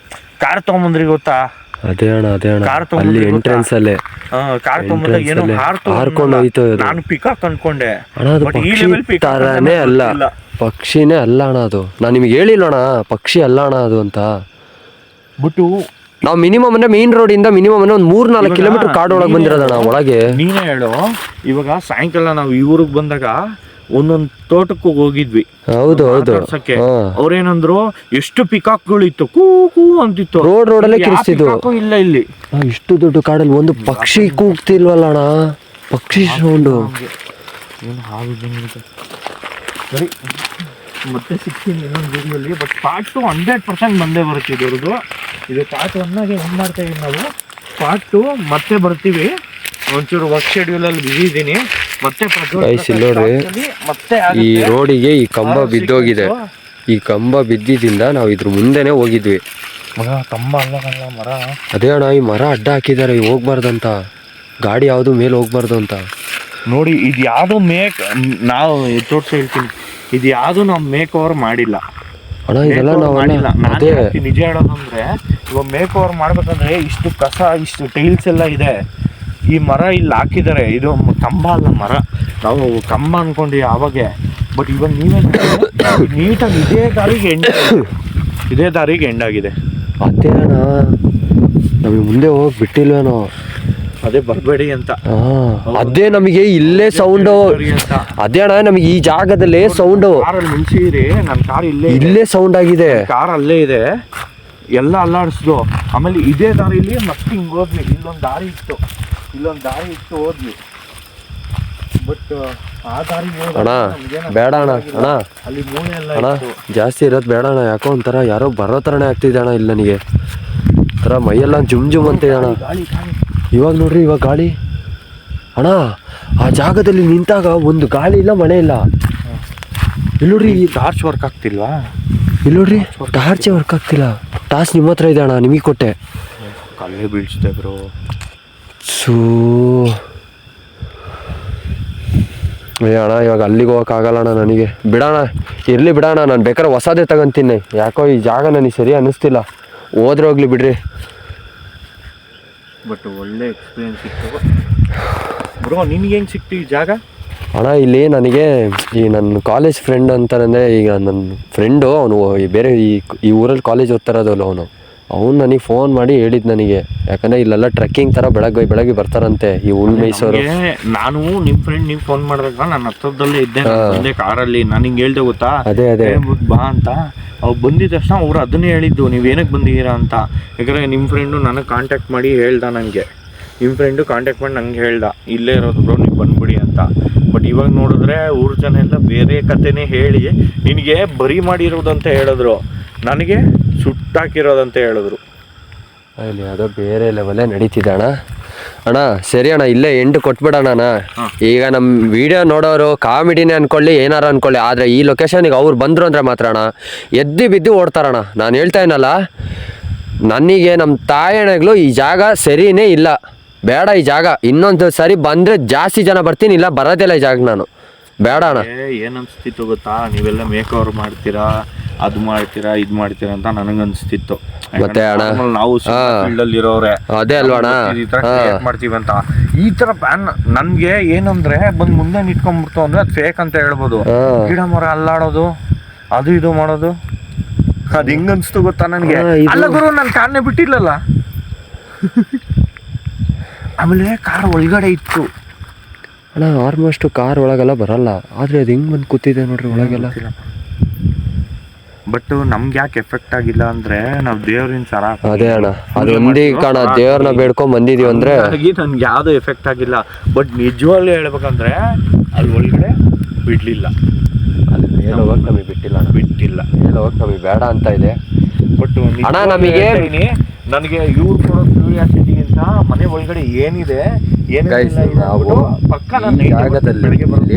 ಕಾರ್ ತೊಗೊಂಬಂದ್ರಿ ಗೊತ್ತಾ? ಅದೇ ಅಣ್ಣ, ಕಾರ್ ಅಲ್ಲಿ ಎಂಟ್ರೆನ್ಸ್ ಅಲ್ಲೇ ಕಾರ್ ತೊಗೊಂಬಂದಾಗ ಏನೋ ಹಾರ್ಕೊಂಡು ಹೋಯ್ತು. ನಾನು ಪಿಕಾಕ್ ಅನ್ಕೊಂಡೆ. ಬಟ್ ಈ ಲೆವೆಲ್ ಪಿಕಾನೇ ಅಲ್ಲ, ಪಕ್ಷಿನೇ ಅಲ್ಲ ಅಣ್ಣ ಅದು. ನಾನು ನಿಮ್ಗೆ ಹೇಳಿಲ್ಲ ಅಣ್ಣ, ಪಕ್ಷಿ ಅಲ್ಲ ಅಣ್ಣ ಅದು ಅಂತ. ಬಿಟ್ಟು ನಾವು ಮಿನಿಮಮ್ ಅಂದ್ರೆ ಮೇನ್ ರೋಡ್ ಇಂದ ಮಿನಿಮಮ್ ಅಂದ್ರೆ ಒಂದು 3-4 ಕಿಲೋಮೀಟರ್ ಕಾಡು ಒಳಗೆ ಬಂದಿರೋದಣ್ಣ ಒಳಗೆ. ನೀನೇ ಹೇಳು, ಇವಾಗ ಸಾಯಂಕಾಲ ನಾವು ಈ ಊರಿಗೆ ಬಂದಾಗ ಒಂದೊಂದು ತೋಟಕ್ಕೂ ಹೋಗಿದ್ವಿ. ಹೌದು ಅವ್ರೇನಂದ್ರು, ಎಷ್ಟು ಪಿಕಾಕ್ಗಳು ಇತ್ತು, ಕೂ ಕೂ ಅಂತಿತ್ತು. ರೋಡಲ್ಲೇ ಕಿರಿಸ್ತಿದ್ವು. ಇಲ್ಲ ಇಲ್ಲಿ ಇಷ್ಟು ದೊಡ್ಡ ಕಾಡಲ್ಲಿ ಒಂದು ಪಕ್ಷಿ ಕೂಗ್ತಿಲ್ವಲ್ಲ ಅಣ್ಣ, ಪಕ್ಷಿ ಸೌಂಡು. ಏನು ಹಾಗೆ ಸರಿ, ಮತ್ತೆ ಸಿಗ್ತೀನಿ ಇನ್ನೊಂದು ವೀಡಿಯೋಲಿ. ಬಟ್ ಪಾರ್ಟ್ 2 100% ಬಂದೇ ಬರುತ್ತೆ ಇದ್ರದ್ದು. ಇದು ಪಾರ್ಟ್ 1 ಏನು ಮಾಡ್ತಾ ಇದೀವಿ ನಾವು, ಪಾರ್ಟ್ 2 ಮತ್ತೆ ಬರ್ತೀವಿ. ಒಂಚೂರು ವರ್ಕ್ ಶೆಡ್ಯೂಲಲ್ಲಿ ಬಿಸಿ ಇದ್ದೀನಿ. ಮತ್ತೆ ನೋಡ್ರಿ, ಮತ್ತೆ ಈ ರೋಡಿಗೆ ಈ ಕಂಬ ಬಿದ್ದೋಗಿದೆ. ಈ ಕಂಬ ಬಿದ್ದಿದ್ದರಿಂದ ನಾವು ಇದ್ರ ಮುಂದೆನೆ ಹೋಗಿದ್ವಿ. ಕಂಬ ಅಲ್ಲ ಮರ. ಅದೇ ಅಣ್ಣ, ಈ ಮರ ಅಡ್ಡ ಹಾಕಿದ್ದಾರೆ ಹೋಗ್ಬಾರ್ದಂತ, ಗಾಡಿ ಯಾವುದು ಮೇಲೆ ಹೋಗ್ಬಾರ್ದು ಅಂತ. ನೋಡಿ, ಇದು ಯಾವುದು ನಾವು ತೋರ್ಸಿ ಹೇಳ್ತೀನಿ, ಇದು ಯಾವುದು ನಾವು ಮೇಕ್ ಓವರ್ ಮಾಡಿಲ್ಲ ಅಣ್ಣ. ಇದೆಲ್ಲ ನಾವು ನಿಜ ಹೇಳೋದಂದ್ರೆ, ಇವಾಗ ಮೇಕ್ ಓವರ್ ಮಾಡ್ಬೇಕಂದ್ರೆ ಇಷ್ಟು ಕಸ, ಇಷ್ಟು ಟೈಲ್ಸ್ ಎಲ್ಲ ಇದೆ. ಈ ಮರ ಇಲ್ಲಿ ಹಾಕಿದ್ದಾರೆ, ಇದು ಕಂಬ ಅಲ್ಲ ಮರ. ನಾವು ಕಂಬ ಅನ್ಕೊಂಡ್ವಿ ಆವಾಗೆ. ಬಟ್ ಇವಾಗ ನೀವೇ ನೀಟಾಗಿ ಇದೇ ದಾರಿಗೆ ಎಂಡ್ ಆಗಿದೆ. ಅದೇ ಅಣ್ಣ, ನಮಗೆ ಮುಂದೆ ಹೋಗಿ ಬಿಟ್ಟಿಲ್ವೇನೋ, ಅದೇ ಬರಬೇಡಿ ಅಂತ. ಅದೇ ನಮಗೆ ಇಲ್ಲೇ ಸೌಂಡು. ಅದೇ ಅಣ್ಣ, ನಮಗೆ ಈ ಜಾಗದಲ್ಲೇ ಸೌಂಡು. ಕಾರಲ್ಲಿ ನಿಲ್ಸಿದ್ರಿ, ನನ್ನ ಕಾರ್ ಇಲ್ಲೇ ಸೌಂಡ್ ಆಗಿದೆ. ಕಾರ್ ಅಲ್ಲೇ ಇದೆ, ಎಲ್ಲ ಅಲ್ಲಾಡಿಸ್ದು. ಆಮೇಲೆ ಇದೇ ದಾರಿಲಿ ಮತ್ತೆ ಹಿಂಗೆ ಹೋದ್ವಿ. ಇಲ್ಲೊಂದು ದಾರಿ ಇತ್ತು ಹೋದ್ವಿ. ಬಟ್ ಆ ದಾರಿ ಅಣ್ಣ ಬೇಡ ಅಣ್ಣ, ಅಲ್ಲಿ ಮೂಲೆ ಎಲ್ಲ ಅಣ್ಣ ಜಾಸ್ತಿ ಇರೋದು ಬೇಡ ಅಣ್ಣ. ಯಾಕೋ ಒಂಥರ ಯಾರೋ ಬರೋ ಥರನೇ ಆಗ್ತಿದೆ ಅಣ್ಣ ಇಲ್ಲಿ ನನಗೆ. ಥರ ಮೈಯೆಲ್ಲ ಜುಮ್ ಅಂತಿದೆ ಅಣ್ಣ. ಇವಾಗ ನೋಡ್ರಿ, ಇವಾಗ ಗಾಳಿ ಅಣ್ಣ. ಆ ಜಾಗದಲ್ಲಿ ನಿಂತಾಗ ಒಂದು ಗಾಳಿ ಇಲ್ಲ, ಮಳೆ ಇಲ್ಲ. ಇಲ್ಲೋಡ್ರಿ, ಟಾರ್ಚ್ ವರ್ಕ್ ಆಗ್ತಿಲ್ವಾ? ಇಲ್ಲೋಡ್ರಿ, ಟಾರ್ಚೇ ವರ್ಕ್ ಆಗ್ತಿಲ್ಲ. ಟಾರ್ಚ್ ನಿಮ್ಮ ಹತ್ರ ಇದೆ ಅಣ್ಣ, ನಿಮಗೆ ಕೊಟ್ಟೆ. ಕಲೆ ಬೀಳ್ಸಿದೆ ಬ್ರೋ. ಅಣ್ಣ ಇವಾಗ ಅಲ್ಲಿಗೆ ಹೋಗೋಕ್ಕಾಗಲ್ಲ ಅಣ್ಣ ನನಗೆ, ಬಿಡೋಣ ಇರಲಿ ಬಿಡೋಣ, ನಾನು ಬೇಕಾದ್ರೆ ಹೊಸದೇ ತಗೊಂತೀನಿ. ಯಾಕೋ ಈ ಜಾಗ ನನಗೆ ಸರಿ ಅನ್ನಿಸ್ತಿಲ್ಲ, ಹೋದ್ರೆ ಹೋಗ್ಲಿ ಬಿಡ್ರಿ. ಬಟ್ ಒಳ್ಳೆ ಎಕ್ಸ್ಪೀರಿಯನ್ಸ್ ಇತ್ತು ಬ್ರೋ. ನಿನ್ಗೆ ಹೆಂಗೆ ಸಿಕ್ತು ಈ ಜಾಗ? ಅಣ್ಣ ಇಲ್ಲಿ ನನಗೆ ಈ ನನ್ನ ಕಾಲೇಜ್ ಫ್ರೆಂಡ್ ಅಂತಾರಂದರೆ, ಈಗ ನನ್ನ ಫ್ರೆಂಡು ಅವನು ಬೇರೆ ಈ ಊರಲ್ಲಿ ಕಾಲೇಜ್ ಓದ್ತಾರದಲ್ಲ ಅವನು ನನಗೆ ಫೋನ್ ಮಾಡಿ ಹೇಳಿದ್ದು ನನಗೆ. ಯಾಕಂದರೆ ಇಲ್ಲೆಲ್ಲ ಟ್ರೆಕ್ಕಿಂಗ್ ಥರ ಬೆಳಗ್ಗೆ ಬರ್ತಾರಂತೆ ಈ ಮೈಸೂರು. ನಾನು ನಿಮ್ಮ ಫ್ರೆಂಡ್ ನೀವು ಫೋನ್ ಮಾಡಿದಾಗ ನನ್ನ ಹತ್ರದಲ್ಲೇ ಇದ್ದೆ, ಒಂದೇ ಕಾರಲ್ಲಿ. ನಾನು ಹಿಂಗೆ ಹೇಳ್ದೆ ಗೊತ್ತಾ, ಅದೇ ಬಾ ಅಂತ. ಅವ್ರು ಬಂದಿದ್ದ ತಕ್ಷಣ ಅವ್ರು ಅದನ್ನೇ ಹೇಳಿದ್ದು, ನೀವು ಏನಕ್ಕೆ ಬಂದಿದ್ದೀರಾ ಅಂತ. ಯಾಕಂದರೆ ನಿಮ್ಮ ಫ್ರೆಂಡು ನನಗೆ ಕಾಂಟ್ಯಾಕ್ಟ್ ಮಾಡಿ ಹೇಳ್ದ, ನನಗೆ ನಿಮ್ಮ ಫ್ರೆಂಡು ಕಾಂಟ್ಯಾಕ್ಟ್ ಮಾಡಿ ನಂಗೆ ಹೇಳ್ದ ಇಲ್ಲೇ ಇರೋದು ಬ್ರೋ ನೀವು ಬಂದ್ಬಿಡಿ ಅಂತ. ಬಟ್ ಇವಾಗ ನೋಡಿದ್ರೆ ಊರು ಜನ ಎಲ್ಲ ಬೇರೆ ಕತೆನೇ ಹೇಳಿ ನಿನಗೆ ಬರಿ ಮಾಡಿರೋದಂತ ಹೇಳಿದ್ರು, ನನಗೆ ಸುಟ್ಟಾಕಿರೋದಂತ ಹೇಳಿದ್ರು. ಅಲ್ಲಿ ಅದೋ ಬೇರೆ ಲೆವೆಲ್ಲೇ ನಡೀತಿದೆ ಅಣ್ಣ. ಅಣ್ಣ ಸರಿ ಅಣ್ಣ, ಇಲ್ಲೇ ಎಂಟು ಕೊಟ್ಬಿಡೋಣ. ಈಗ ನಮ್ಮ ವಿಡಿಯೋ ನೋಡೋರು ಕಾಮಿಡಿನೇ ಅಂದ್ಕೊಳ್ಳಿ, ಏನಾರು ಅಂದ್ಕೊಳ್ಳಿ, ಆದರೆ ಈ ಲೊಕೇಶನಿಗೆ ಅವ್ರು ಬಂದರು ಅಂದರೆ ಮಾತ್ರ ಅಣ್ಣ ಎದ್ದು ಬಿದ್ದು ಓಡ್ತಾರಣ್ಣ. ನಾನು ಹೇಳ್ತಾ ಇನಲ್ಲ, ನನಗೆ ನಮ್ಮ ತಾಯಣಗಳು ಈ ಜಾಗ ಸರಿನೇ ಇಲ್ಲ, ಬೇಡ ಈ ಜಾಗ. ಇನ್ನೊಂದು ಸರಿ ಬಂದರೆ ಜಾಸ್ತಿ ಜನ ಬರ್ತೀನಿ, ಇಲ್ಲ ಬರೋದಿಲ್ಲ ಈ ಜಾಗ ನಾನು, ಬೇಡ ಅಣ್ಣ. ಏನು ಅನಿಸ್ತಿತ್ತು ಗೊತ್ತಾ, ನೀವೆಲ್ಲ ಮೇಕ್ ಓವರ್ ಮಾಡ್ತೀರಾ, ಅದು ಮಾಡ್ತೀರಾ, ಇದು ಮಾಡ್ತೀರಾ ಅಂತ ನನಗನ್ಸ್ತಿತ್ತು. ಮತ್ತೆ ಅಣ್ಣ ನಾವು ಫೀಲ್ಡಲ್ಲಿ ಇರೋರೆ ಅದೇ ಅಲ್ವಣ ಈ ಥರ ಮಾಡ್ತೀವಿ ಅಂತ. ಈ ಥರ ಪ್ಲಾನ್ ನನಗೆ ಏನಂದ್ರೆ ಬಂದು ಮುಂದೆ ನಿಂತ್ಕೊಂಡ್ಬಿಡ್ತು ಅಂದ್ರೆ ಅದು ಫೇಕ್ ಅಂತ ಹೇಳ್ಬೋದು. ಗಿಡ ಮರ ಅಲ್ಲಾಡೋದು, ಅದು ಇದು ಮಾಡೋದು, ಅದು ಹೆಂಗ್ ಅನ್ಸ್ತು ಗೊತ್ತಾ ನನಗೆ. ಅಲ್ಲ ಗುರು, ನಾನು ಕಾರ್ನೇ ಬಿಟ್ಟಿಲ್ಲಲ್ಲ. ಆಮೇಲೆ ಕಾರ್ ಒಳಗಡೆ ಇತ್ತು ಅಣ್ಣ, ಆಲ್ಮೋಸ್ಟ್ ಕಾರ್ ಒಳಗೆಲ್ಲ ಬರಲ್ಲ, ಆದರೆ ಅದು ಹೆಂಗೆ ಬಂದು ಕೂತಿದೆ ನೋಡ್ರಿ ಒಳಗೆಲ್ಲ. ಬಟ್ ನಮ್ಗೆ ಯಾಕೆ ಎಫೆಕ್ಟ್ ಆಗಿಲ್ಲ ಅಂದ್ರೆ ನಾವು ದೇವ್ರಿನ ಸರ. ಅದೇ ಅಣ್ಣ, ಅದು ಒಂದೇ ಕಾರಣ, ದೇವ್ರನ್ನ ಬೇಡ್ಕೊಂಡ್ ಬಂದಿದೀವಿ ಅಂದ್ರೆ ನನ್ಗೆ ಯಾವ್ದು ಎಫೆಕ್ಟ್ ಆಗಿಲ್ಲ. ಬಟ್ ನಿಜವಾಗ್ಲೂ ಹೇಳ್ಬೇಕಂದ್ರೆ ಅಲ್ಲಿ ಒಳಗಡೆ ಬಿಡ್ಲಿಲ್ಲ, ಅಲ್ಲಿ ಮೇಲೆ ಹೋಗಕ್ ನಮಗೆ ಬಿಟ್ಟಿಲ್ಲ, ಮೇಲೆ ಹೋಗಕ್ ನಮಗೆ ಬೇಡ ಅಂತ ಇದೆ. ಬಟ್ ಅಣ್ಣ ನಮಗೆ ನನಗೆ ಇವ್ರು ಕೊಡೋ ಕ್ಯೂರಿಯಾಸಿಟಿಗಿಂತ ಮನೆ ಒಳಗಡೆ ಏನಿದೆ ನಾವು ಈ ಜಾಗದಲ್ಲಿ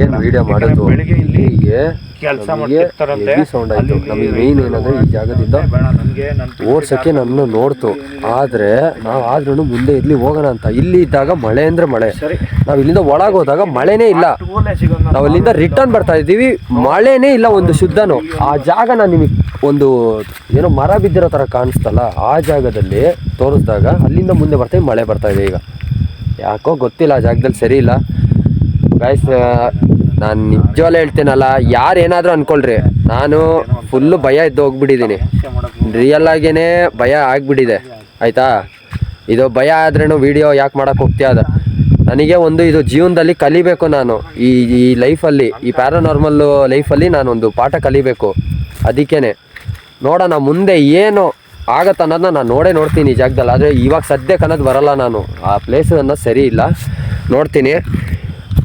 ಏನು ವಿಡಿಯೋ ಮಾಡೋದು, ಬೆಳಿಗ್ಗೆ ಇಲ್ಲಿ ಕೆಲಸ ಮಾಡ್ತಿರ್ತಾರಂತೆ. ಸೌಂಡ್ ಆಯ್ತು. ನಮಗೆ ಮೇನ್ ಏನಂದ್ರೆ ಈ ಜಾಗದಿಂದ ಓಡ್ಸಕ್ಕೆ ನಮ್ಮನ್ನು ನೋಡ್ತು, ಆದ್ರೆ ನಾವು ಆದ್ರೂ ಮುಂದೆ ಇರ್ಲಿ ಹೋಗೋಣ ಅಂತ. ಇಲ್ಲಿ ಇದ್ದಾಗ ಮಳೆ ಅಂದ್ರೆ ಮಳೆ, ನಾವ್ ಇಲ್ಲಿಂದ ಒಳಗೆ ಹೋದಾಗ ಮಳೆನೇ ಇಲ್ಲ. ನಾವು ಇಲ್ಲಿಂದ ರಿಟರ್ನ್ ಬರ್ತಾ ಇದ್ದೀವಿ, ಮಳೆನೇ ಇಲ್ಲ ಒಂದು ಶುದ್ಧನು. ಆ ಜಾಗ ನಾನು ನಿಮಗೆ ಒಂದು ಏನೋ ಮರ ಬಿದ್ದಿರೋ ತರ ಕಾಣಿಸ್ತಲ್ಲ, ಆ ಜಾಗದಲ್ಲಿ ತೋರಿಸಿದಾಗ ಅಲ್ಲಿಂದ ಮುಂದೆ ಬರ್ತೀವಿ, ಮಳೆ ಬರ್ತಾ ಇದೆ. ಈಗ ಯಾಕೋ ಗೊತ್ತಿಲ್ಲ, ಆ ಜಾಗದಲ್ಲಿ ಸರಿ ಇಲ್ಲ ಗೈಸ್. ನಾನು ನಿಜವಾಗ್ಲೂ ಹೇಳ್ತೇನಲ್ಲ, ಯಾರು ಏನಾದರೂ ಅನ್ಕೊಳ್ರಿ, ನಾನು ಫುಲ್ಲು ಭಯ ಇದ್ದು ಹೋಗ್ಬಿಟ್ಟಿದ್ದೀನಿ, ರಿಯಲ್ ಆಗೇನೆ ಭಯ ಆಗಿಬಿಟ್ಟಿದೆ ಆಯಿತಾ. ಇದು ಭಯ ಆದ್ರೂ ವೀಡಿಯೋ ಯಾಕೆ ಮಾಡೋಕ್ಕೆ ಹೋಗ್ತೀಯ, ಅದು ನನಗೆ ಒಂದು ಇದು ಜೀವನದಲ್ಲಿ ಕಲಿಬೇಕು ನಾನು. ಈ ಲೈಫಲ್ಲಿ, ಈ ಪ್ಯಾರಾನಾರ್ಮಲ್ ಲೈಫಲ್ಲಿ ನಾನೊಂದು ಪಾಠ ಕಲಿಬೇಕು. ಅದಕ್ಕೇ ನೋಡೋಣ ಮುಂದೆ ಏನು ಆಗತ್ತೆ ಅನ್ನೋದನ್ನ ನಾನು ನೋಡ್ತೀನಿ ಈ ಜಾಗದಲ್ಲಿ. ಆದರೆ ಇವಾಗ ಸದ್ಯಕ್ಕೆ ಅನ್ನೋದು ಬರಲ್ಲ, ನಾನು ಆ ಪ್ಲೇಸ್ ಅನ್ನೋದು ಸರಿ ಇಲ್ಲ, ನೋಡ್ತೀನಿ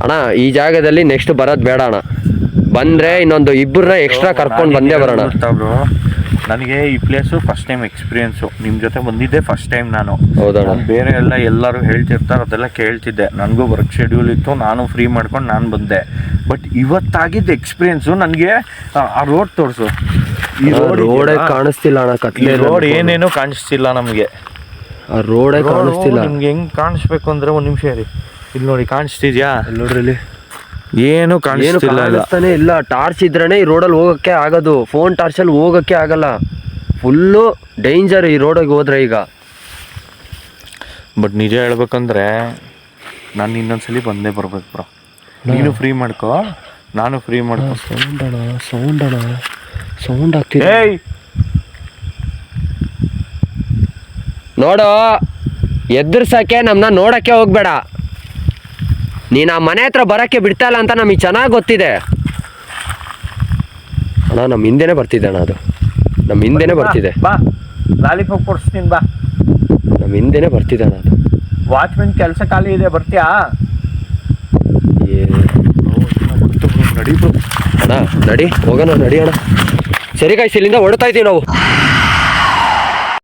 ಅಣ್ಣ. ಈ ಜಾಗದಲ್ಲಿ ನೆಕ್ಸ್ಟ್ ಬರೋದು ಬೇಡ ಅಣ್ಣ, ಬಂದರೆ ಇನ್ನೊಂದು ಇಬ್ಬರನ್ನ ಎಕ್ಸ್ಟ್ರಾ ಕರ್ಕೊಂಡು ಬಂದೇ ಬರೋಣ. ನನಗೆ ಈ ಪ್ಲೇಸು ಫಸ್ಟ್ ಟೈಮ್ ಎಕ್ಸ್ಪೀರಿಯೆನ್ಸು, ನಿಮ್ಮ ಜೊತೆ ಬಂದಿದ್ದೆ ಫಸ್ಟ್ ಟೈಮ್ ನಾನು. ಹೌದಣ್ಣ, ಬೇರೆ ಎಲ್ಲರೂ ಹೇಳ್ತಿರ್ತಾರೆ, ಅದೆಲ್ಲ ಕೇಳ್ತಿದ್ದೆ. ನನಗೂ ವರ್ಕ್ ಶೆಡ್ಯೂಲ್ ಇತ್ತು, ನಾನು ಫ್ರೀ ಮಾಡ್ಕೊಂಡು ನಾನು ಬಂದೆ. ಬಟ್ ಇವತ್ತಾಗಿದ್ದ ಎಕ್ಸ್ಪೀರಿಯೆನ್ಸು ನನಗೆ ಆ ರೋಡ್ ತೋರಿಸು. ಈ ರೋಡೇ ಕಾಣಿಸ್ತಿಲ್ಲ ಅಣ್ಣ, ಕತ್ಲೆ ರೋಡ್ ಏನೇನು ಕಾಣಿಸ್ತಿಲ್ಲ ನಮಗೆ, ಆ ರೋಡೇ ಕಾಣಿಸ್ತಿಲ್ಲ. ನಿಮ್ಗೆ ಹೆಂಗೆ ಕಾಣಿಸ್ಬೇಕು ಅಂದರೆ ಒಂದು ನಿಮಿಷ ರೀ, ಇಲ್ಲಿ ನೋಡಿ ಕಾಣಿಸ್ತಿದ್ಯಾ? ನೋಡ್ರಿ ಇಲ್ಲಿ ಏನು ಕಾಣಿಸ್ತಾನೆ ಇಲ್ಲ. ಟಾರ್ಚ್ ಇದ್ರೇನೆ ಈ ರೋಡಲ್ಲಿ ಹೋಗೋಕ್ಕೆ ಆಗೋದು, ಫೋನ್ ಟಾರ್ಚಲ್ಲಿ ಹೋಗೋಕ್ಕೆ ಆಗಲ್ಲ. ಫುಲ್ಲು ಡೇಂಜರ್ ಈ ರೋಡಿಗೆ ಹೋದ್ರೆ ಈಗ. ಬಟ್ ನಿಜ ಹೇಳ್ಬೇಕಂದ್ರೆ ನಾನು ಇನ್ನೊಂದ್ಸಲಿ ಬಂದೇ ಬರ್ಬೇಕು ಬ್ರೋ. ನೀನು ಫ್ರೀ ಮಾಡ್ಕೋ, ನಾನು ಫ್ರೀ ಮಾಡ್ಕೋ. ಸೌಂಡ್ ಆಗ್ತಿದೆ ನೋಡು. ಎದುರ್ಸಕ್ಕೆ ನಮ್ಮನ್ನ ನೋಡಕ್ಕೆ ಹೋಗ್ಬೇಡ. ನೀನು ಆ ಮನೆ ಹತ್ರ ಬರೋಕ್ಕೆ ಬಿಡ್ತಾ ಇಲ್ಲ ಅಂತ ನಮಗೆ ಚೆನ್ನಾಗಿ ಗೊತ್ತಿದೆ ಅಣ್ಣ. ನಮ್ಮ ಹಿಂದೆನೇ ಬರ್ತಿದ್ದೆ ಅಣ್ಣ, ಅದು ನಮ್ಮ ಹಿಂದೆನೇ ಬರ್ತಿದೆ. ಬಾ ಲಾಲಿಪಾಪ್ ಕೊಡಿಸ್ತೀನಿ, ಬಾ. ನಮ್ಮ ಹಿಂದೆನೇ ಬರ್ತಿದ್ದೆ ಅಣ್ಣ ಅದು. ವಾಚ್ಮೆನ್ ಕೆಲಸ ಖಾಲಿ ಇದೆ, ಬರ್ತೀಯಾ? ನಡಿ ಅಣ್ಣ, ನಡಿ ಹೋಗೋಣ, ನಡಿ ಅಣ್ಣ. ಸರಿ ಗಾಯ್ಸ್, ಇಲ್ಲಿಂದ ಹೊರಡ್ತಾ ಇದ್ದೀವಿ ನಾವು.